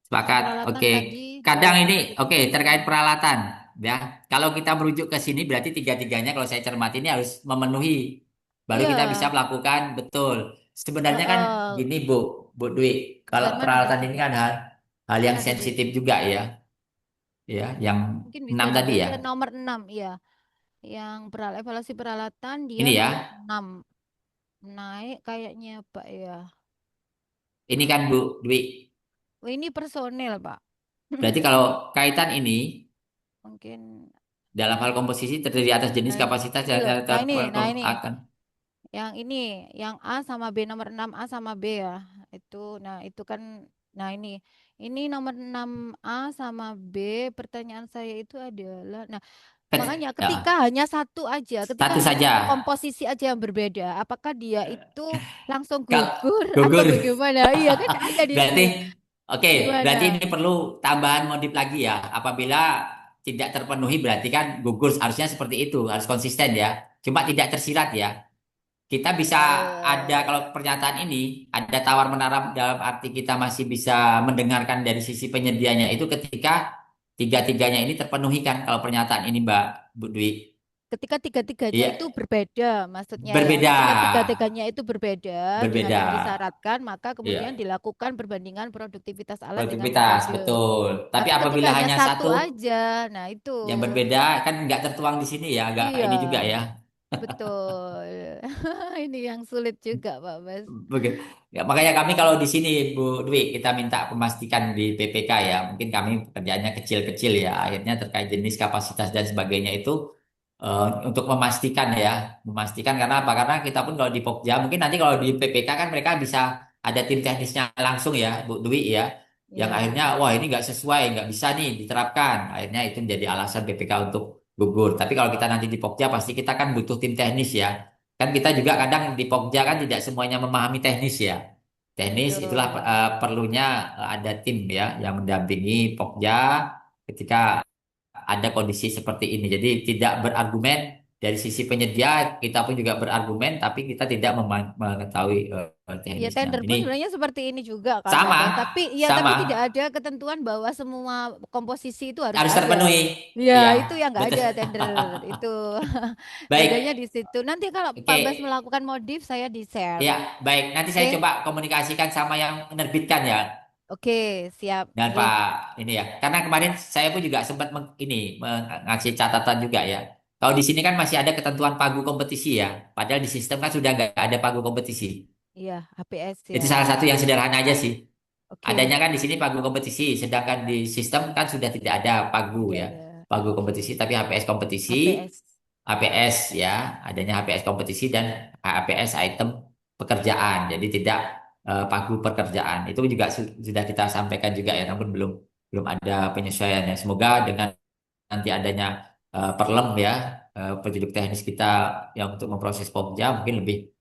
sepakat. Peralatan Oke. tadi Kadang ini direvisi. oke terkait peralatan ya. Kalau kita merujuk ke sini berarti tiga-tiganya kalau saya cermati ini harus memenuhi baru kita bisa Iya, melakukan betul. Sebenarnya kan heeh. gini Bu, Bu Dwi, kalau Yang mana peralatan tadi? ini kan hal Yang yang mana tadi? sensitif juga ya. Ya, yang Mungkin bisa 6 tadi dilihat ya. ke nomor 6 ya. Yang evaluasi peralatan dia Ini ya. nomor 6 naik kayaknya Pak ya. Ini kan Bu Dwi. Oh, ini personel Pak. Berarti kalau kaitan ini Mungkin dalam hal komposisi terdiri atas jenis nah, kapasitas ini dan loh. Nah ini akan yang ini, yang A sama B nomor 6 A sama B ya. Itu nah itu kan nah ini nomor 6 A sama B pertanyaan saya itu adalah nah makanya ketika ya, hanya satu aja, ketika satu hanya saja. satu komposisi aja yang berbeda, apakah dia itu langsung Kalau gugur atau gugur. bagaimana? Iya kan ada di Berarti sini. oke, Gimana? berarti ini perlu tambahan modif lagi ya. Apabila tidak terpenuhi berarti kan gugur harusnya seperti itu, harus konsisten ya. Cuma tidak tersirat ya. Kita bisa ada Oh, kalau pernyataan ini ada tawar menarap dalam arti kita masih bisa mendengarkan dari sisi penyedianya itu ketika tiga-tiganya ini terpenuhi kan kalau pernyataan ini Mbak Bu Dwi. ketika tiga-tiganya Iya, itu berbeda, maksudnya ya. berbeda. Ketika tiga-tiganya itu berbeda dengan Berbeda. yang disyaratkan, maka kemudian Iya, dilakukan perbandingan produktivitas alat dengan produktivitas metode. betul. Tapi Tapi ketika apabila hanya hanya satu satu aja, nah itu. yang berbeda kan nggak tertuang di sini ya, agak Iya, ini juga ya. betul. Ini yang sulit juga, Pak Bas. Begitu. Ya, makanya kami kalau di sini Bu Dwi kita minta memastikan di PPK ya, mungkin kami pekerjaannya kecil-kecil ya, akhirnya terkait jenis kapasitas dan sebagainya itu untuk memastikan ya, memastikan karena apa? Karena kita pun kalau di Pokja, mungkin nanti kalau di PPK kan mereka bisa ada tim teknisnya langsung ya, Bu Dwi ya, yang Ya, akhirnya wah ini nggak sesuai, nggak bisa nih diterapkan, akhirnya itu menjadi alasan PPK untuk gugur. Tapi kalau kita nanti di Pokja pasti kita kan butuh tim teknis ya. Kan kita juga kadang di Pokja kan tidak semuanya memahami teknis ya. Teknis itulah betul. perlunya ada tim ya yang mendampingi Pokja ketika ada kondisi seperti ini. Jadi tidak berargumen dari sisi penyedia, kita pun juga berargumen, tapi kita tidak mengetahui Ya teknisnya. tender pun Ini sebenarnya seperti ini juga kan sama, kadang. Tapi ya tapi sama tidak ada ketentuan bahwa semua komposisi itu harus harus ada. terpenuhi. Ya Iya, itu yang nggak betul. ada tender itu. Bedanya Baik, di situ. Nanti kalau Pak oke. Bas melakukan modif saya di share. Ya, baik. Nanti saya Oke? coba komunikasikan sama yang menerbitkan ya. Oke, siap. Dan Iya. Pak ini ya, karena kemarin saya pun juga sempat ngasih catatan juga ya. Kalau di sini kan masih ada ketentuan pagu kompetisi ya, padahal di sistem kan sudah nggak ada pagu kompetisi. Iya, HPS Itu ya. salah satu yang sederhana aja sih. Adanya Oke, kan di sini pagu kompetisi, sedangkan di sistem kan sudah tidak ada pagu tidak ya, ada pagu kompetisi, tapi HPS kompetisi, HPS. HPS ya, adanya HPS kompetisi dan HPS item pekerjaan. Jadi tidak pagu pekerjaan. Itu juga sudah kita sampaikan juga ya, namun belum belum ada penyesuaiannya. Semoga dengan nanti adanya Perlem ya, petunjuk teknis kita yang untuk memproses Pokja mungkin lebih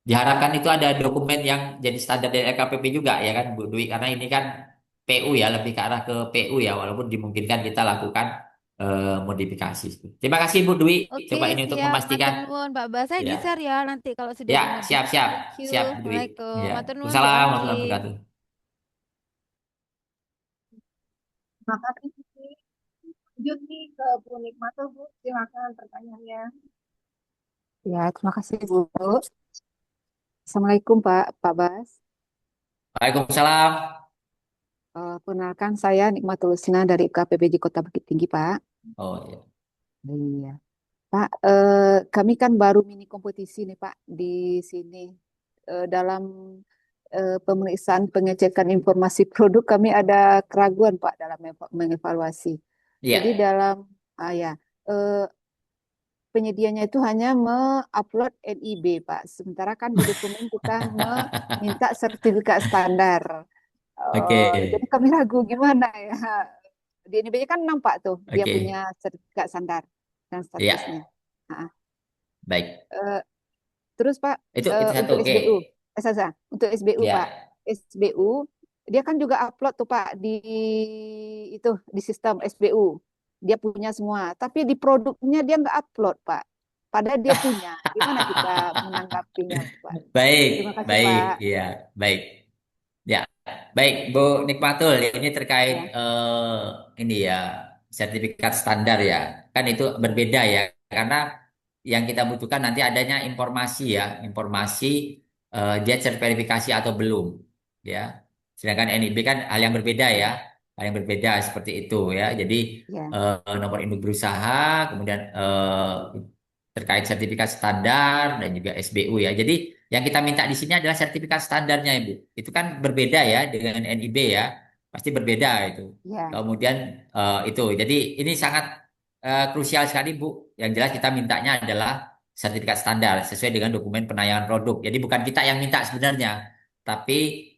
diharapkan itu ada dokumen yang jadi standar dari LKPP juga ya kan Bu Dwi, karena ini kan PU ya, lebih ke arah ke PU ya, walaupun dimungkinkan kita lakukan modifikasi. Terima kasih Bu Dwi, Oke, coba ini untuk siap. memastikan Matur nuwun, Pak Bas. Saya ya. di-share ya nanti kalau sudah Ya, siap dimodifikasi. siap Thank you. siap Bu Dwi. Assalamualaikum. Ya. Matur nuwun, Bu Waalaikumsalam Andi. warahmatullahi wabarakatuh. Terima kasih, Siti. Lanjut nih ke Bu Nikmatul, Bu. Silakan pertanyaannya. Ya, terima kasih Bu. Assalamualaikum Pak Bas. Waalaikumsalam. Perkenalkan saya Nikmatul Husna dari UKPBJ Kota Bukit Tinggi Pak. Oh ya. Iya. Pak, kami kan baru mini kompetisi nih Pak di sini. Dalam pemeriksaan pengecekan informasi produk kami ada keraguan Pak dalam mengevaluasi. Jadi Iya. dalam ya penyedianya itu hanya mengupload NIB Pak. Sementara kan di dokumen kita meminta sertifikat standar. Oke. Jadi kami ragu gimana ya. Di NIB-nya kan nampak tuh dia Oke. punya sertifikat standar dan Iya. statusnya. Nah, Baik. terus Pak, Itu satu. untuk Oke. SBU, untuk SBU Ya. Pak, SBU dia kan juga upload tuh Pak di itu di sistem SBU. Dia punya semua, tapi di produknya dia nggak upload Pak. Padahal dia punya. Gimana kita menanggapinya Pak? Baik, Terima kasih baik, Pak. iya, baik. Ya, baik, Bu Nikmatul. Ini terkait Ya, ini ya, sertifikat standar ya. Kan itu berbeda ya, karena yang kita butuhkan nanti adanya informasi ya, informasi dia verifikasi atau belum, ya. Sedangkan NIB kan hal yang berbeda ya, hal yang berbeda seperti itu ya. Jadi ya, nomor induk berusaha, kemudian terkait sertifikat standar dan juga SBU ya. Jadi yang kita minta di sini adalah sertifikat standarnya, Ibu. Itu kan berbeda ya dengan NIB ya. Pasti berbeda itu. ya, Kemudian itu. Jadi ini sangat krusial sekali, Bu. Yang jelas kita mintanya adalah sertifikat standar sesuai dengan dokumen penayangan produk. Jadi bukan kita yang minta sebenarnya, tapi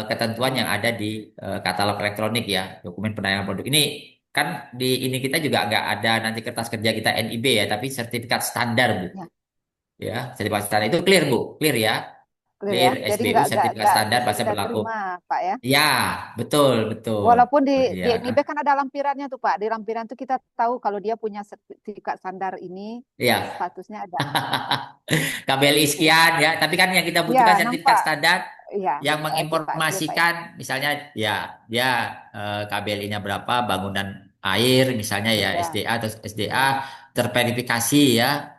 ketentuan yang ada di katalog elektronik ya, dokumen penayangan produk. Ini kan di ini kita juga nggak ada nanti kertas kerja kita NIB ya, tapi sertifikat standar, Bu. ya. Ya, sertifikat standar itu clear, Bu. Clear ya. Clear Clear ya. Jadi SBU sertifikat nggak standar bisa bahasa kita berlaku. terima Pak ya. Ya, betul, betul. Walaupun Ya. di NIB kan ada lampirannya tuh Pak. Di lampiran tuh kita tahu kalau dia punya sertifikat standar ini Ya. statusnya ada. KBLI sekian ya, tapi kan yang kita butuhkan Ya, sertifikat nampak. standar Iya, yang Pak, clear Pak ya. menginformasikan misalnya ya dia KBLI-nya berapa, bangunan air misalnya ya, Ya, SDA atau SDA terverifikasi ya.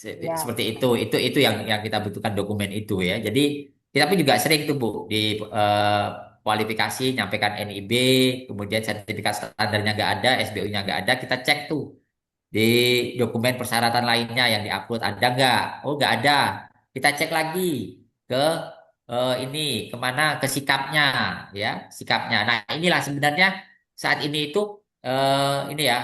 ya. Seperti itu yang kita butuhkan dokumen itu ya. Jadi kita pun juga sering tuh Bu di kualifikasi nyampaikan NIB, kemudian sertifikat standarnya nggak ada, SBU-nya nggak ada, kita cek tuh di dokumen persyaratan lainnya yang diupload ada nggak? Oh nggak ada. Kita cek lagi ke ini kemana, ke sikapnya ya, sikapnya. Nah inilah sebenarnya saat ini itu ini ya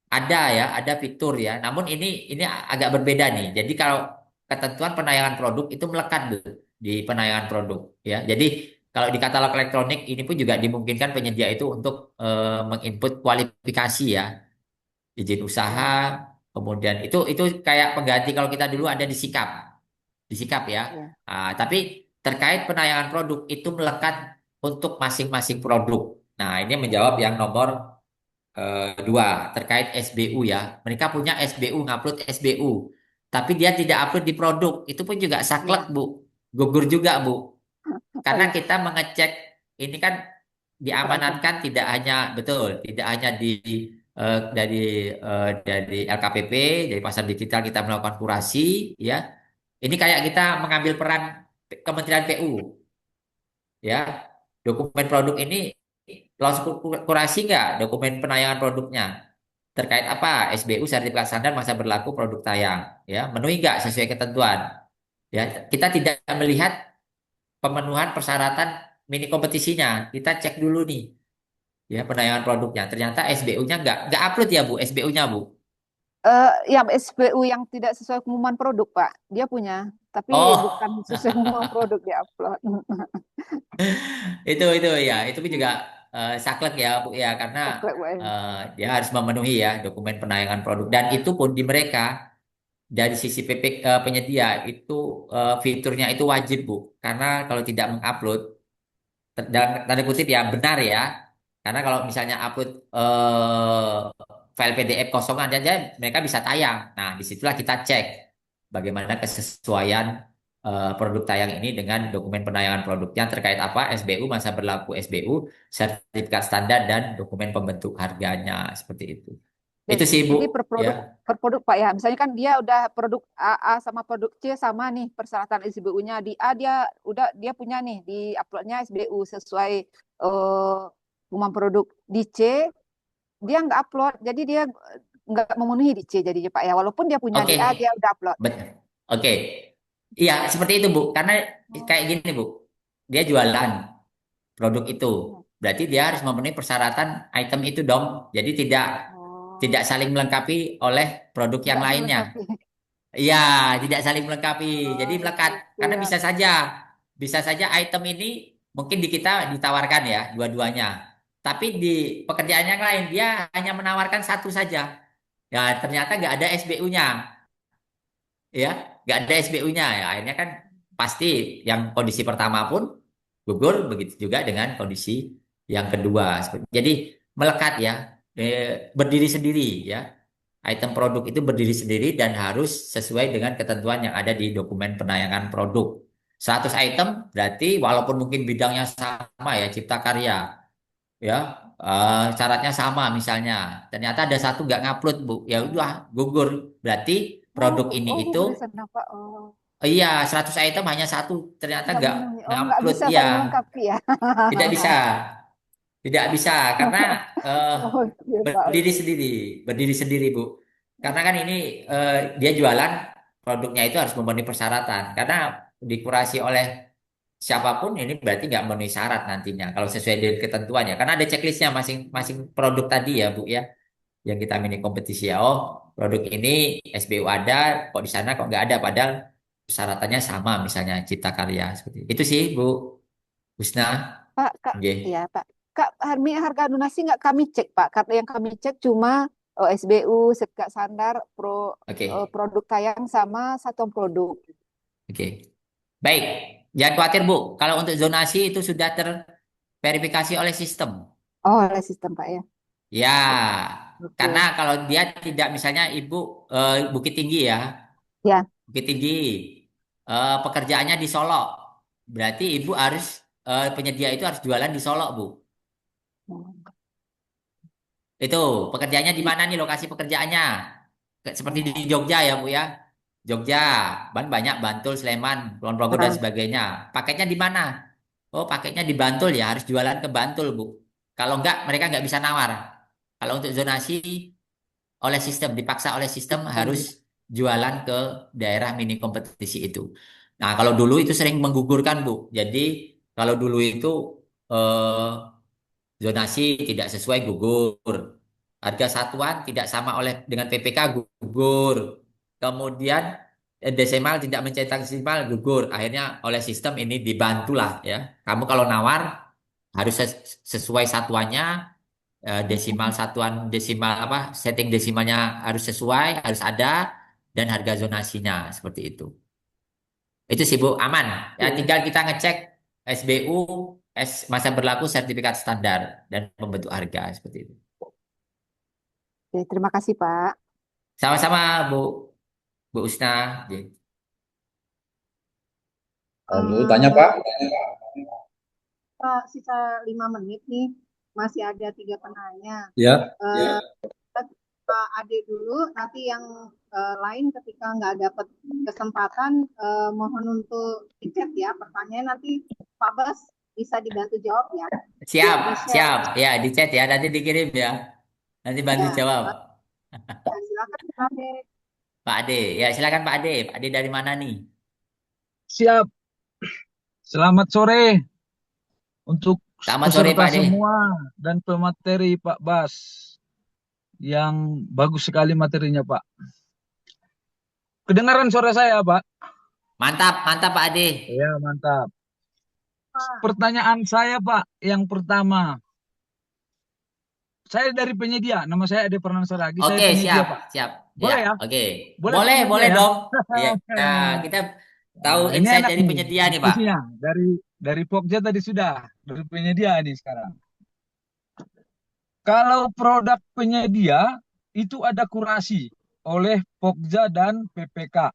ada ya, ada fitur ya. Namun ini agak berbeda nih. Jadi kalau ketentuan penayangan produk itu melekat Bu, di penayangan produk ya. Jadi kalau di katalog elektronik ini pun juga dimungkinkan penyedia itu untuk menginput kualifikasi ya, izin usaha, Ya, kemudian itu kayak pengganti kalau kita dulu ada di sikap ya. ya, Tapi terkait penayangan produk itu melekat untuk masing-masing produk. Nah, ini menjawab yang nomor dua terkait SBU ya. Mereka punya SBU, ngupload SBU, tapi dia tidak upload di produk. Itu pun juga saklek ya. Bu, gugur juga Bu. Oh Karena ya, kita mengecek ini kan operator. diamanatkan tidak hanya betul, tidak hanya dari LKPP, dari pasar digital kita melakukan kurasi, ya. Ini kayak kita mengambil peran Kementerian PU, ya. Dokumen produk ini lolos kurasi nggak dokumen penayangan produknya terkait apa? SBU sertifikat standar masa berlaku produk tayang, ya. Memenuhi nggak sesuai ketentuan, ya. Kita tidak melihat pemenuhan persyaratan mini kompetisinya. Kita cek dulu nih, ya penayangan produknya. Ternyata SBU-nya nggak upload ya Bu, SBU-nya Bu. Ya SPU yang tidak sesuai pengumuman produk Pak. Dia punya, tapi bukan Oh, sesuai pengumuman produk dia upload. itu ya, itu pun juga saklek ya Bu ya, karena Saklek, Pak ya. dia harus memenuhi ya dokumen penayangan produk, dan itu pun di mereka dari sisi penyedia itu fiturnya itu wajib Bu, karena kalau tidak mengupload dalam tanda kutip ya benar ya, karena kalau misalnya upload file PDF kosongan aja mereka bisa tayang. Nah, disitulah kita cek bagaimana kesesuaian produk tayang ini dengan dokumen penayangan produknya terkait apa, SBU, masa berlaku SBU, sertifikat standar, dan dokumen pembentuk harganya seperti itu. Itu sih Bu Jadi ya. per produk Pak ya. Misalnya kan dia udah produk A sama produk C sama nih persyaratan SBU-nya. Di A dia punya nih di uploadnya SBU sesuai pengumuman produk. Di C dia nggak upload, jadi dia nggak memenuhi di C jadinya Pak ya. Walaupun dia punya di A Oke, dia udah upload. betul. Oke, iya seperti itu Bu. Karena kayak gini Bu, dia jualan produk itu, berarti dia harus memenuhi persyaratan item itu dong. Jadi tidak Oh, saling melengkapi oleh produk yang nggak lainnya. melengkapi. Iya, tidak saling melengkapi. Jadi Oh, melekat. gitu Karena ya. bisa saja item ini mungkin di kita ditawarkan ya dua-duanya. Tapi di pekerjaan yang lain dia hanya menawarkan satu saja. Ya ternyata nggak ada SBU-nya, ya nggak ada SBU-nya. Ya akhirnya kan pasti yang kondisi pertama pun gugur, begitu juga dengan kondisi yang kedua. Jadi melekat ya, berdiri sendiri ya. Item produk itu berdiri sendiri dan harus sesuai dengan ketentuan yang ada di dokumen penayangan produk. 100 item berarti walaupun mungkin bidangnya sama ya, cipta karya ya, syaratnya sama misalnya. Ternyata ada satu nggak ngupload Bu, ya udah gugur. Berarti produk ini itu Gugur di sana Pak. Oh, iya 100 item hanya satu ternyata nggak nggak memenuhi. Oh, nggak ngupload bisa ya, saling melengkapi ya. tidak bisa. Tidak bisa karena eh, Oh, iya Pak. berdiri sendiri, berdiri sendiri Bu. Karena kan ini dia jualan produknya itu harus memenuhi persyaratan. Karena dikurasi oleh siapapun ini berarti nggak memenuhi syarat nantinya kalau sesuai dengan ketentuannya. Karena ada checklistnya masing-masing produk tadi ya Bu ya, yang kita mini kompetisi ya. Oh produk ini SBU ada, kok di sana kok nggak ada, padahal persyaratannya sama misalnya cipta karya seperti itu sih Bu Husna. Pak, Kak, Oke, ya Pak. Kak, harga donasi nggak kami cek Pak. Karena yang kami cek cuma SBU, sertifikat standar, oke, produk tayang sama satuan produk. oke. Baik, jangan khawatir Bu. Kalau untuk zonasi itu sudah terverifikasi oleh sistem. Oh, oleh sistem Pak ya. Ya, karena Oke. kalau dia tidak misalnya Ibu Bukit Tinggi ya, Ya. Bukit Tinggi pekerjaannya di Solo, berarti Ibu harus penyedia itu harus jualan di Solo Bu. Itu pekerjaannya di mana nih lokasi pekerjaannya? Seperti di Jogja ya Bu ya. Jogja, banyak Bantul, Sleman, Kulon Progo dan Nah, sebagainya. Paketnya di mana? Oh, paketnya di Bantul ya, harus jualan ke Bantul, Bu. Kalau enggak, mereka nggak bisa nawar. Kalau untuk zonasi oleh sistem, dipaksa oleh sistem harus sistem. jualan ke daerah mini kompetisi itu. Nah, kalau dulu itu sering menggugurkan, Bu. Jadi, kalau dulu itu eh, zonasi tidak sesuai gugur. Harga satuan tidak sama oleh dengan PPK gugur. Kemudian desimal tidak mencetak desimal gugur. Akhirnya oleh sistem ini dibantulah ya. Kamu kalau nawar harus sesuai satuannya, desimal satuan desimal apa setting desimalnya harus sesuai, harus ada, dan harga zonasinya seperti itu. Itu sih Bu, aman. Ya Oke. tinggal kita ngecek SBU, masa berlaku sertifikat standar dan pembentuk harga seperti itu. Oke, terima kasih Pak. Sama-sama Bu, Bu Usna. Lalu tanya Pak. Pak, sisa 5 menit nih, masih ada 3 penanya. Ya, Eh, Pak Ade dulu, nanti yang lain ketika nggak dapat kesempatan, mohon untuk di chat ya. Pertanyaan nanti Pak Bas bisa dibantu jawab ya. Siap, Di share. siap. Ya, di chat ya, nanti dikirim ya. Nanti bantu Ya, jawab. ya, silakan Pak Ade. Pak Ade, ya silakan Pak Ade. Pak Ade dari mana nih? Siap. Selamat sore untuk Selamat sore peserta Pak Ade. semua dan pemateri Pak Bas. Yang bagus sekali materinya Pak. Kedengaran suara saya Pak? Mantap, mantap Pak Ade. Ya mantap. Pak, Pertanyaan saya Pak yang pertama. Saya dari penyedia. Nama saya Ade Pernansa lagi. Saya Oke, penyedia, siap, Pak. siap. Ya, Boleh ya? oke. Boleh Boleh, penyedia boleh ya? dong. Ya, kita tahu Nah, ini insight enak dari nih penyedia nih, Pak. diskusinya. Dari Pokja tadi sudah. Dari penyedia nih sekarang. Kalau produk penyedia itu ada kurasi oleh Pokja dan PPK.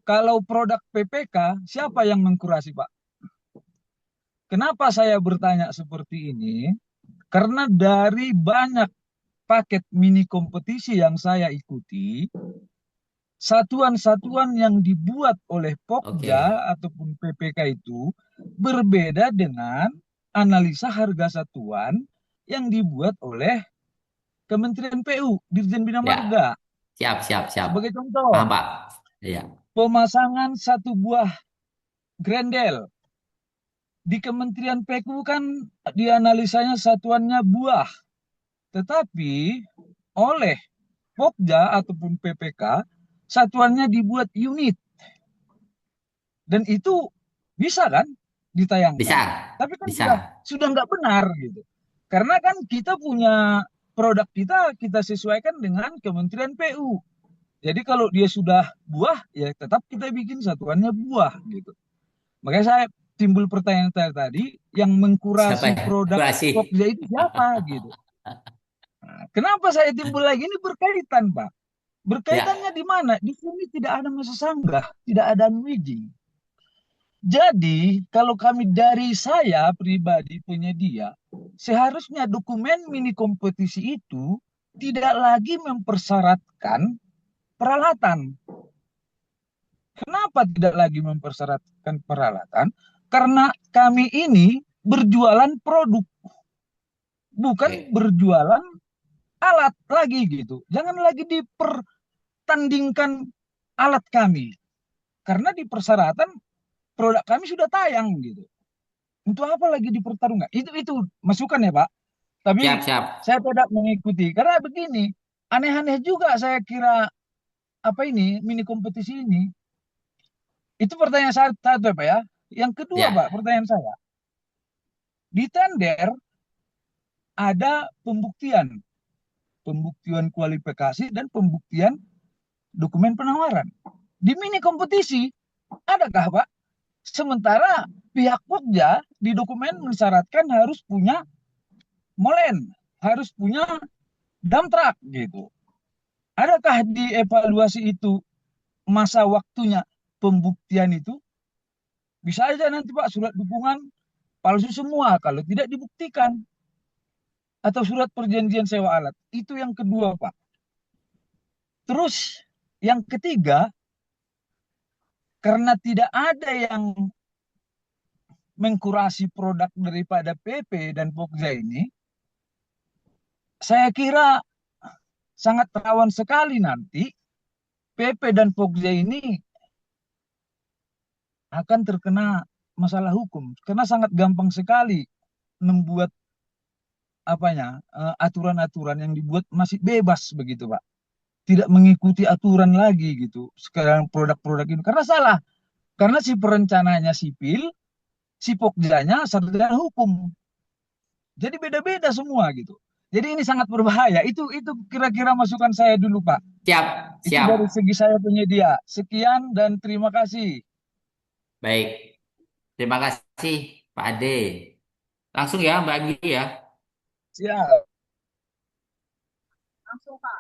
Kalau produk PPK, siapa yang mengkurasi, Pak? Kenapa saya bertanya seperti ini? Karena dari banyak paket mini kompetisi yang saya ikuti, satuan-satuan yang dibuat oleh Pokja Oke. ataupun PPK itu berbeda dengan analisa harga satuan yang dibuat oleh Kementerian PU, Dirjen Bina Ya, Marga. siap, siap, siap. Sebagai contoh, Paham, Pak? Iya. pemasangan satu buah grendel di Kementerian PU kan dianalisanya satuannya buah, tetapi oleh Pokja ataupun PPK satuannya dibuat unit dan itu bisa kan Bisa, ditayangkan. Tapi kan bisa. sudah nggak benar gitu. Karena kan kita punya produk kita sesuaikan dengan Kementerian PU. Jadi kalau dia sudah buah ya tetap kita bikin satuannya buah gitu. Makanya saya timbul pertanyaan tadi yang Siapa mengkurasi ya? produk Kurasi. Pokja itu siapa gitu. Nah, kenapa saya timbul lagi ini berkaitan, Pak? Berkaitannya Ya, di mana? Di sini tidak ada masa sanggah, tidak ada unwijing. Jadi, kalau kami dari saya pribadi penyedia, seharusnya dokumen mini kompetisi itu tidak lagi mempersyaratkan peralatan. Kenapa tidak lagi mempersyaratkan peralatan? Karena kami ini berjualan produk, bukan oke. berjualan alat lagi gitu. Jangan lagi dipertandingkan alat kami. Karena di persyaratan produk kami sudah tayang gitu. Untuk apa lagi dipertarungkan? Itu masukan ya, Pak. Siap, Tapi siap. saya tidak mengikuti karena begini, aneh-aneh juga saya kira apa ini mini kompetisi ini. Itu pertanyaan satu ya, Pak ya. Yang kedua, Pak, Ya, pertanyaan saya. Di tender ada pembuktian, pembuktian kualifikasi dan pembuktian dokumen penawaran. Di mini kompetisi adakah, Pak? Sementara pihak Pokja di dokumen mensyaratkan harus punya molen, harus punya dump truck gitu. Adakah di evaluasi itu masa waktunya pembuktian itu? Bisa aja nanti Pak surat dukungan palsu semua kalau tidak dibuktikan atau surat perjanjian sewa alat. Itu yang kedua, Pak. Terus yang ketiga, karena tidak ada yang mengkurasi produk daripada PP dan Pokja ini, saya kira sangat rawan sekali nanti PP dan Pokja ini akan terkena masalah hukum karena sangat gampang sekali membuat aturan-aturan yang dibuat masih bebas begitu, Pak. Tidak mengikuti aturan lagi gitu. Sekarang produk-produk ini karena salah. Karena si perencananya sipil, si Pokjanya sarjana hukum. Jadi beda-beda semua gitu. Jadi ini sangat berbahaya. Itu kira-kira masukan saya dulu, Pak. siap, Itu siap. dari segi saya penyedia. Sekian dan terima kasih. Baik. Terima kasih, Pak Ade. Langsung ya, Mbak Anggi ya. Siap. Langsung Pak.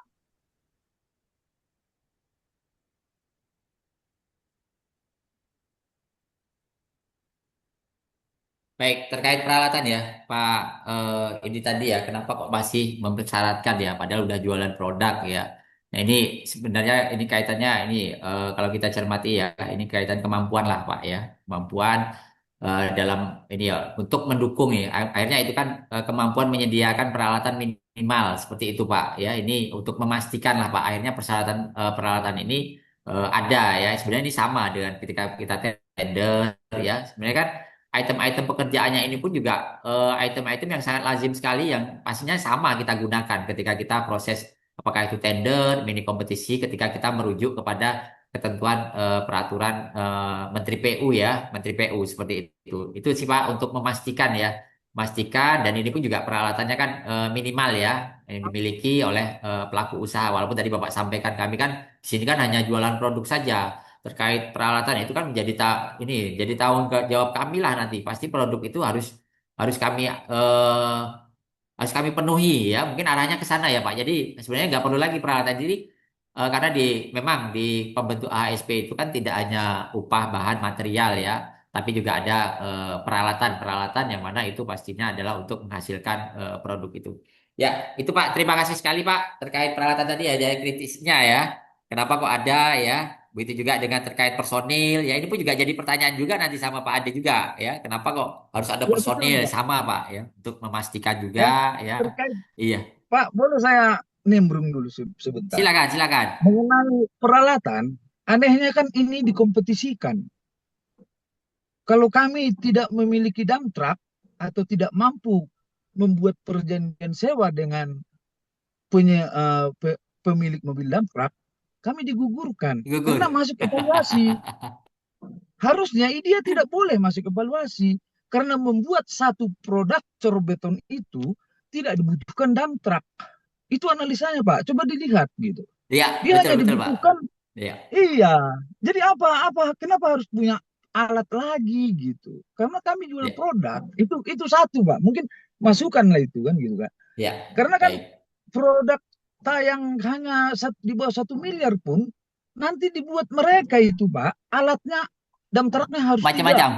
Baik, terkait peralatan ya, Pak, ini tadi ya, kenapa kok masih mempersyaratkan ya, padahal udah jualan produk ya. Nah ini sebenarnya ini kaitannya ini kalau kita cermati ya, ini kaitan kemampuan lah Pak ya, kemampuan dalam ini ya untuk mendukung ya. Akhirnya itu kan kemampuan menyediakan peralatan minimal seperti itu Pak ya. Ini untuk memastikan lah Pak, akhirnya persyaratan peralatan ini ada ya. Sebenarnya ini sama dengan ketika kita tender ya. Sebenarnya kan item-item pekerjaannya ini pun juga item-item yang sangat lazim sekali yang pastinya sama kita gunakan ketika kita proses apakah itu tender, mini kompetisi ketika kita merujuk kepada ketentuan peraturan Menteri PU ya, Menteri PU seperti itu. Itu sih Pak untuk memastikan ya. memastikan dan ini pun juga peralatannya kan minimal ya yang dimiliki oleh pelaku usaha. Walaupun tadi Bapak sampaikan kami kan di sini kan hanya jualan produk saja. Terkait peralatan itu kan menjadi ini jadi jawab kami lah nanti. Pasti produk itu harus harus kami harus kami penuhi ya. Mungkin arahnya ke sana ya Pak. Jadi sebenarnya nggak perlu lagi peralatan. Jadi karena memang di pembentuk AHSP itu kan tidak hanya upah bahan material ya, tapi juga ada peralatan-peralatan yang mana itu pastinya adalah untuk menghasilkan produk itu. Ya, itu Pak. Terima kasih sekali Pak terkait peralatan tadi ya dari kritisnya ya. Kenapa kok ada ya? Begitu juga dengan terkait personil. Ya ini pun juga jadi pertanyaan juga nanti sama Pak Ade juga ya. Kenapa kok harus ada Ya betul personil Pak. sama Pak ya untuk memastikan juga Ya ya. terkait Iya. Pak, boleh saya nimbrung dulu sebentar. Silakan, silakan. Mengenai peralatan, anehnya kan ini dikompetisikan. Kalau kami tidak memiliki dump truck atau tidak mampu membuat perjanjian sewa dengan pemilik mobil dump truck, kami digugurkan Gugur. karena masuk evaluasi. Harusnya dia tidak boleh masuk evaluasi karena membuat satu produk cor beton itu tidak dibutuhkan dump truck. Itu analisanya Pak, coba dilihat gitu. Iya, Dia betul hanya betul Pak. dibutuhkan, Iya. iya. Jadi kenapa harus punya alat lagi gitu? Karena kami jual Iya. produk, itu satu Pak. Mungkin masukkanlah itu kan gitu kan. Iya. Karena kan Baik. produk tayang hanya di bawah 1 miliar pun nanti dibuat mereka itu Pak, alatnya dump trucknya harus 3, Macam-macam.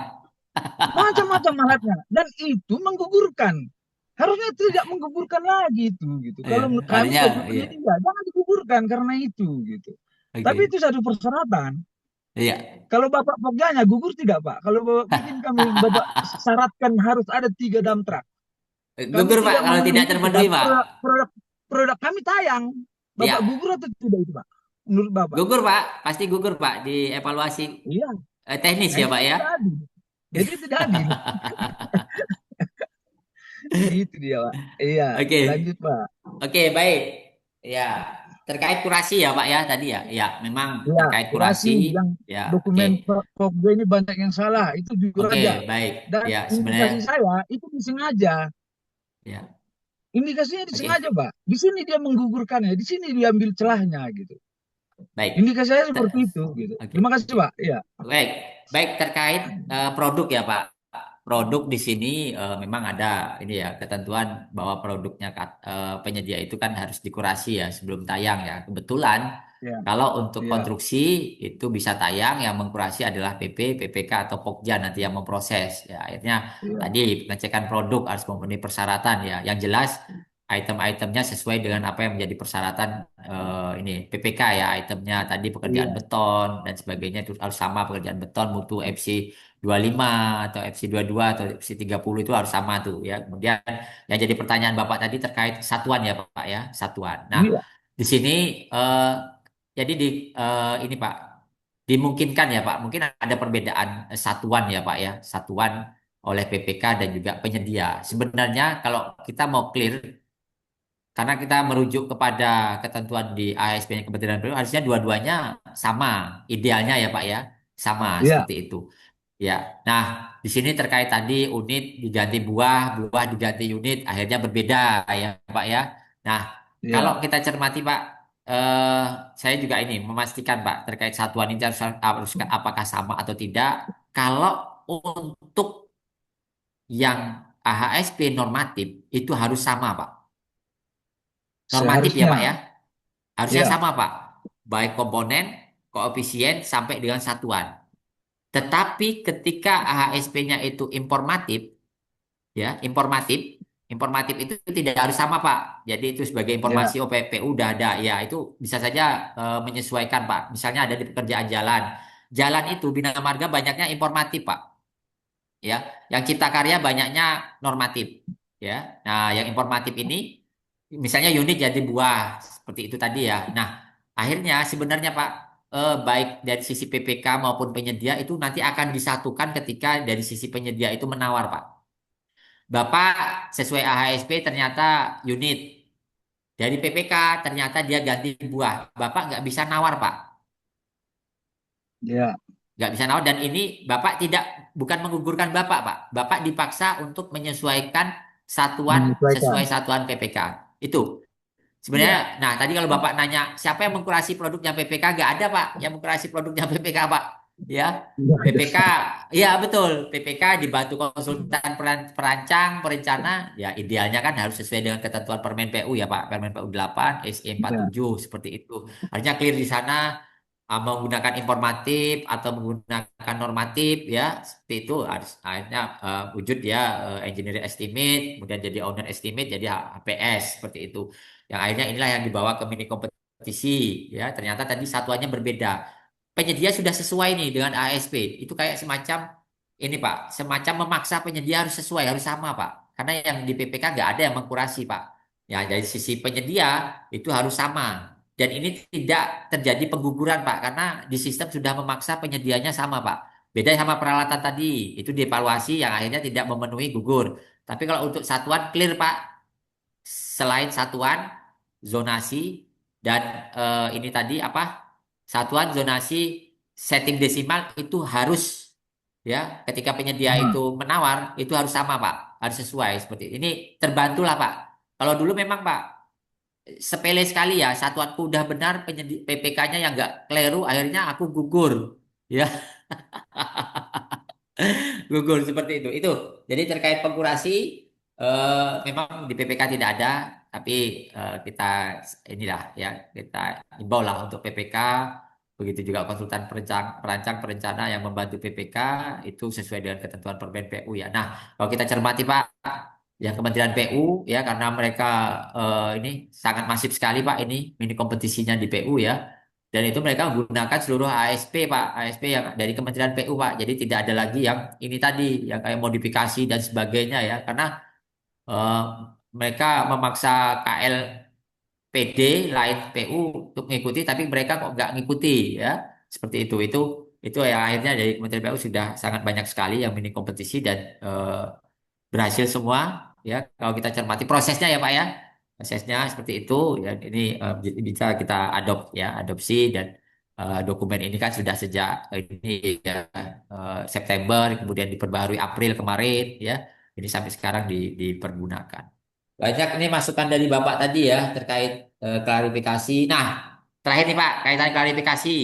macam-macam alatnya, dan itu menggugurkan. Harusnya tidak menggugurkan lagi itu gitu. Iya, Kalau kami harusnya iya. opini jangan digugurkan karena itu gitu. Tapi itu Oke. satu persyaratan. Iya. Kalau Bapak Pogjanya gugur tidak Pak? Kalau Bapak bikin kami Bapak syaratkan harus ada 3 dump truck. Kami Gugur Pak tidak kalau tidak memenuhi itu, terpenuhi tapi Pak. produk kami tayang. Bapak Iya. gugur atau tidak itu Pak? Menurut Bapak? Gugur Pak, pasti gugur Pak di evaluasi Iya. teknis Nah ya itu Pak ya. tidak adil. Jadi tidak adil. Itu dia Pak. Iya. Oke. Lanjut Pak. Oke, baik. Ya, terkait kurasi ya Pak ya tadi ya. Ya, memang Ya, terkait kurasi kurasi yang ya. Oke. dokumen POPD ini banyak yang salah. Itu jujur Oke, aja. baik. Dan Ya, sebenarnya indikasi saya itu disengaja. ya. Indikasinya disengaja, Oke. Pak. Di sini dia menggugurkannya, di sini dia ambil celahnya gitu. Baik. Indikasi saya seperti Ter- itu gitu. Oke. Terima kasih, Pak. Ya. Baik, baik terkait produk ya Pak. Produk di sini memang ada ini ya ketentuan bahwa produknya penyedia itu kan harus dikurasi ya sebelum tayang ya. Kebetulan Ya. kalau untuk Ya. konstruksi itu bisa tayang yang mengkurasi adalah PP, PPK atau Pokja nanti yang memproses ya. Akhirnya Ya. tadi pengecekan produk harus memenuhi persyaratan ya. Yang jelas item-itemnya sesuai dengan apa yang menjadi persyaratan ini PPK ya itemnya tadi pekerjaan Iya. beton dan sebagainya itu harus sama pekerjaan beton mutu FC 25 atau FC 22 atau FC 30 itu harus sama tuh ya. Kemudian yang jadi pertanyaan Bapak tadi terkait satuan ya Pak ya, satuan. Nah, Iya. di sini jadi ini Pak dimungkinkan ya Pak, mungkin ada perbedaan satuan ya Pak ya, satuan oleh PPK dan juga penyedia. Sebenarnya kalau kita mau clear karena kita merujuk kepada ketentuan di ASP-nya Kementerian Perhubungan, harusnya dua-duanya sama, idealnya ya Pak ya, sama Iya. seperti itu. Ya, nah di sini terkait tadi unit diganti buah, buah diganti unit, akhirnya berbeda ya Pak ya. Nah, kalau Iya. kita cermati Pak, eh, saya juga ini memastikan Pak terkait satuan ini harus apakah sama atau tidak. Kalau untuk yang AHSP normatif itu harus sama Pak. Normatif ya Pak ya. Seharusnya. Harusnya Iya. sama Pak. Baik komponen, koefisien sampai dengan satuan. Tetapi ketika AHSP-nya itu informatif, ya informatif, informatif itu tidak harus sama Pak. Jadi itu sebagai Iya. informasi OPPU udah ada, ya itu bisa saja menyesuaikan Pak. Misalnya ada di pekerjaan jalan, jalan itu Bina Marga banyaknya informatif Pak. Ya, yang Cipta Karya banyaknya normatif. Ya, nah yang informatif ini, misalnya unit jadi buah seperti itu tadi ya. Nah, akhirnya sebenarnya Pak baik dari sisi PPK maupun penyedia itu nanti akan disatukan ketika dari sisi penyedia itu menawar, Pak. Bapak sesuai AHSP ternyata unit. Dari PPK ternyata dia ganti buah. Bapak nggak bisa nawar, Pak. Iya. nggak bisa nawar. Dan ini Bapak bukan menggugurkan Bapak, Pak. Bapak dipaksa untuk menyesuaikan satuan Menyesuaikan. sesuai satuan PPK. Itu. Iya. Sebenarnya, nah tadi kalau Bapak nanya siapa yang mengkurasi produknya PPK, nggak ada Pak yang mengkurasi produknya PPK Pak. Ya, PPK, ya betul. PPK dibantu konsultan perancang, perencana. Ya idealnya kan harus sesuai dengan ketentuan Permen PU ya Pak. Permen PU 8, SE Iya. 47 seperti itu. Artinya clear di sana menggunakan informatif atau menggunakan normatif ya seperti itu harus akhirnya wujud ya engineering estimate kemudian jadi owner estimate jadi HPS seperti itu yang akhirnya inilah yang dibawa ke mini kompetisi ya ternyata tadi satuannya berbeda penyedia sudah sesuai nih dengan ASP itu kayak semacam ini Pak semacam memaksa penyedia harus sesuai harus sama Pak karena yang di PPK nggak ada yang mengkurasi Pak ya dari sisi penyedia itu harus sama dan ini tidak terjadi pengguguran Pak karena di sistem sudah memaksa penyedianya sama Pak beda sama peralatan tadi itu dievaluasi yang akhirnya tidak memenuhi gugur tapi kalau untuk satuan clear Pak selain satuan zonasi dan ini tadi apa satuan zonasi setting desimal itu harus ya ketika penyedia Nah, itu menawar itu harus sama Pak harus sesuai seperti ini terbantulah Pak kalau dulu memang Pak sepele sekali ya satuanku udah benar PPK-nya yang nggak keliru akhirnya aku gugur ya gugur seperti itu jadi terkait pengkurasi memang di PPK tidak ada tapi kita inilah ya kita imbau lah untuk PPK begitu juga konsultan perancang perencana yang membantu PPK itu sesuai dengan ketentuan Permen PU ya nah kalau kita cermati Pak yang Kementerian PU ya karena mereka ini sangat masif sekali Pak ini mini kompetisinya di PU ya dan itu mereka menggunakan seluruh ASP Pak ASP yang dari Kementerian PU Pak jadi tidak ada lagi yang ini tadi yang kayak modifikasi dan sebagainya ya karena eh, mereka memaksa KLPD lain PU untuk mengikuti tapi mereka kok nggak ngikuti ya seperti itu yang akhirnya dari Kementerian PU sudah sangat banyak sekali yang mini kompetisi dan berhasil semua ya kalau kita cermati prosesnya ya Pak ya prosesnya seperti itu ya ini bisa kita adopsi dan dokumen ini kan sudah sejak ini ya September kemudian diperbarui April kemarin ya ini sampai sekarang dipergunakan banyak ini masukan dari Bapak tadi ya terkait klarifikasi nah terakhir nih Pak kaitan klarifikasi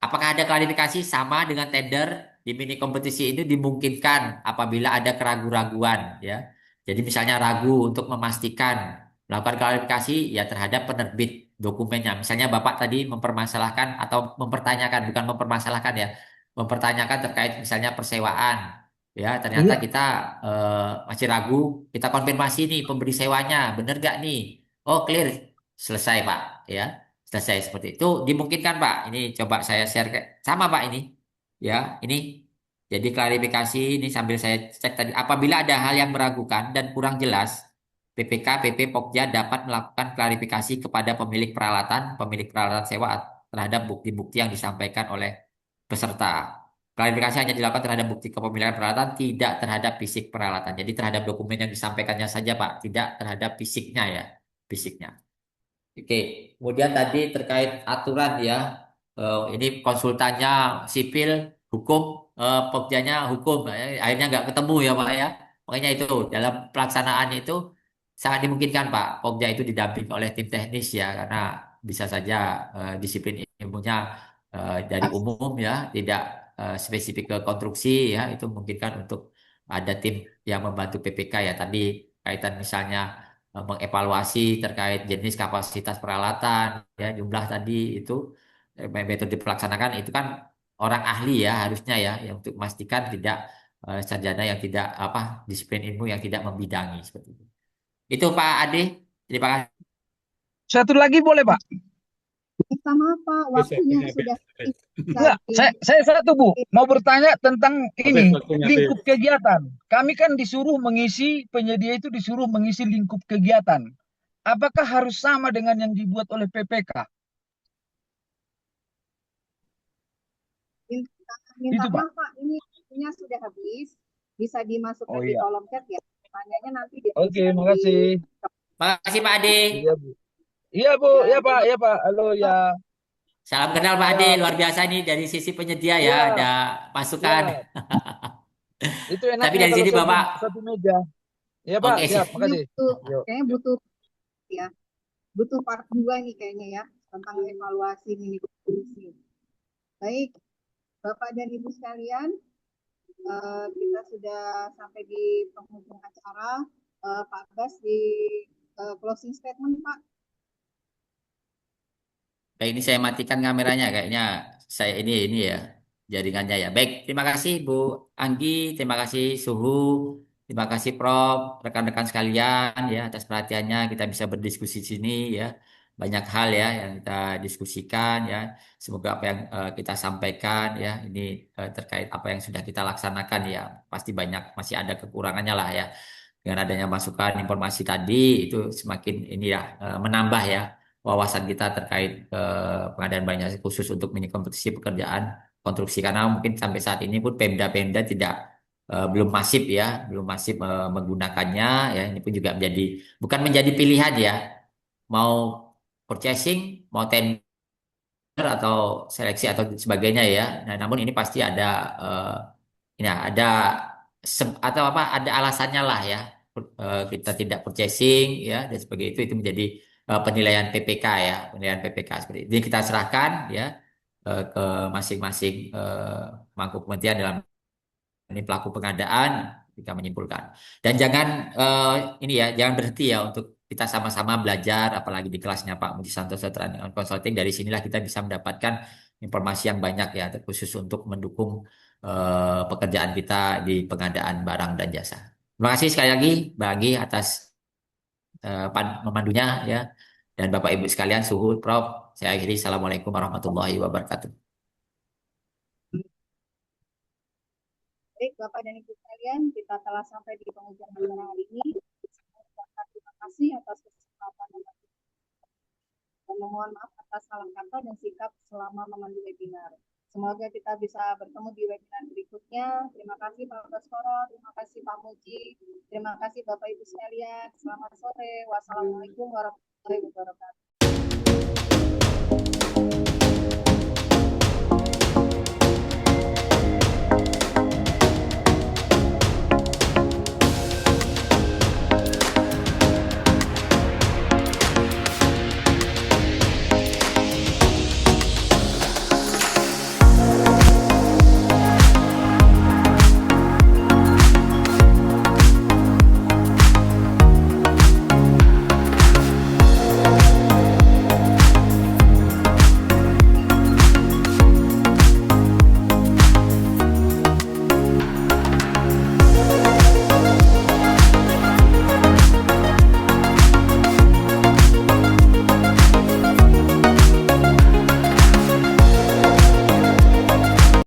apakah ada klarifikasi sama dengan tender di mini kompetisi ini dimungkinkan apabila ada keraguan-raguan ya. Jadi misalnya ragu untuk memastikan melakukan klarifikasi ya terhadap penerbit dokumennya. Misalnya Bapak tadi mempermasalahkan atau mempertanyakan bukan mempermasalahkan ya, mempertanyakan terkait misalnya persewaan. Ya, ternyata iya. kita masih ragu, kita konfirmasi nih pemberi sewanya, bener gak nih? Oh, clear. Selesai, Pak, ya selesai seperti itu dimungkinkan Pak ini coba saya share sama Pak ini ya ini jadi klarifikasi ini sambil saya cek tadi apabila ada hal yang meragukan dan kurang jelas PPK PP Pokja dapat melakukan klarifikasi kepada pemilik peralatan sewa terhadap bukti-bukti yang disampaikan oleh peserta klarifikasi hanya dilakukan terhadap bukti kepemilikan peralatan tidak terhadap fisik peralatan jadi terhadap dokumen yang disampaikannya saja Pak tidak terhadap fisiknya ya fisiknya. Oke, kemudian tadi terkait aturan ya, ini konsultannya sipil, hukum, pokjanya hukum, akhirnya nggak ketemu ya Pak ya. Makanya itu dalam pelaksanaan itu sangat dimungkinkan Pak, pokja itu didampingi oleh tim teknis ya, karena bisa saja disiplin ilmunya dari umum ya, tidak spesifik ke konstruksi ya, itu memungkinkan untuk ada tim yang membantu PPK ya. Tadi kaitan misalnya mengevaluasi terkait jenis kapasitas peralatan ya jumlah tadi itu metode pelaksanakan itu kan orang ahli ya harusnya ya yang untuk memastikan tidak sarjana yang tidak apa disiplin ilmu yang tidak membidangi seperti itu. Itu Pak Ade, terima kasih. Satu lagi boleh, Pak? Sama Pak, waktunya sudah Enggak, saya satu Bu, mau bertanya tentang ini lingkup kegiatan. Kami kan disuruh mengisi penyedia itu disuruh mengisi lingkup kegiatan. Apakah harus sama dengan yang dibuat oleh PPK? minta Itu Pak. maaf Pak, ini waktunya sudah habis. Bisa dimasukkan Oh di iya. kolom chat ya. Pertanyaannya nanti Oke, dituliskan makasih. Makasih Pak Ade. Iya Bu. Iya Bu, Ya, iya Pak, iya Pak. Halo ya. Salam kenal Pak Ade, Siap, luar biasa nih dari sisi penyedia ya, ada siap, masukan. siap. Itu Tapi enaknya dari kalau sini satu Bapak, satu meja. Ya Pak, oke siap, siap. Ini makasih. butuh, Yuk. kayaknya butuh ya, butuh part 2 nih kayaknya ya tentang evaluasi mini kompetisi. Baik, Bapak dan Ibu sekalian, kita sudah sampai di penghujung acara. Pak Bas di closing statement, Pak. Baik, ini saya matikan kameranya kayaknya saya ini ya jaringannya ya. Baik, terima kasih Bu Anggi, terima kasih Suhu, terima kasih Prof, rekan-rekan sekalian ya atas perhatiannya kita bisa berdiskusi di sini ya. Banyak hal ya yang kita diskusikan ya. Semoga apa yang kita sampaikan ya ini terkait apa yang sudah kita laksanakan ya. Pasti banyak masih ada kekurangannya lah ya. Dengan adanya masukan informasi tadi itu semakin ini ya menambah ya wawasan kita terkait pengadaan banyak khusus untuk mini kompetisi pekerjaan konstruksi karena mungkin sampai saat ini pun Pemda-Pemda tidak belum masif ya, belum masif menggunakannya ya. Ini pun juga menjadi bukan menjadi pilihan ya, mau purchasing, mau tender atau seleksi atau sebagainya ya. Nah, namun ini pasti ada ya ada atau apa ada alasannya lah ya. Kita tidak purchasing ya dan sebagainya itu menjadi penilaian PPK ya, penilaian PPK seperti itu. Jadi kita serahkan ya ke masing-masing mangku kementerian dalam ini pelaku pengadaan kita menyimpulkan. Dan jangan ini ya, jangan berhenti ya untuk kita sama-sama belajar, apalagi di kelasnya Pak Muji Santoso Training and Consulting. Dari sinilah kita bisa mendapatkan informasi yang banyak ya, khusus untuk mendukung pekerjaan kita di pengadaan barang dan jasa. Terima kasih sekali lagi bagi atas memandunya ya. Dan Bapak Ibu sekalian, Suhu, Prof. Saya akhiri. Assalamualaikum warahmatullahi wabarakatuh. Baik, Bapak dan Ibu sekalian, kita telah sampai di penghujung acara hari ini. Terima kasih atas kesempatan dan mohon maaf atas salah kata dan sikap selama memandu webinar. Semoga kita bisa bertemu di webinar berikutnya. Terima kasih Pak Baskoro, terima kasih Pak Muji, terima kasih Bapak Ibu sekalian. Selamat sore. Wassalamualaikum warahmatullahi wabarakatuh.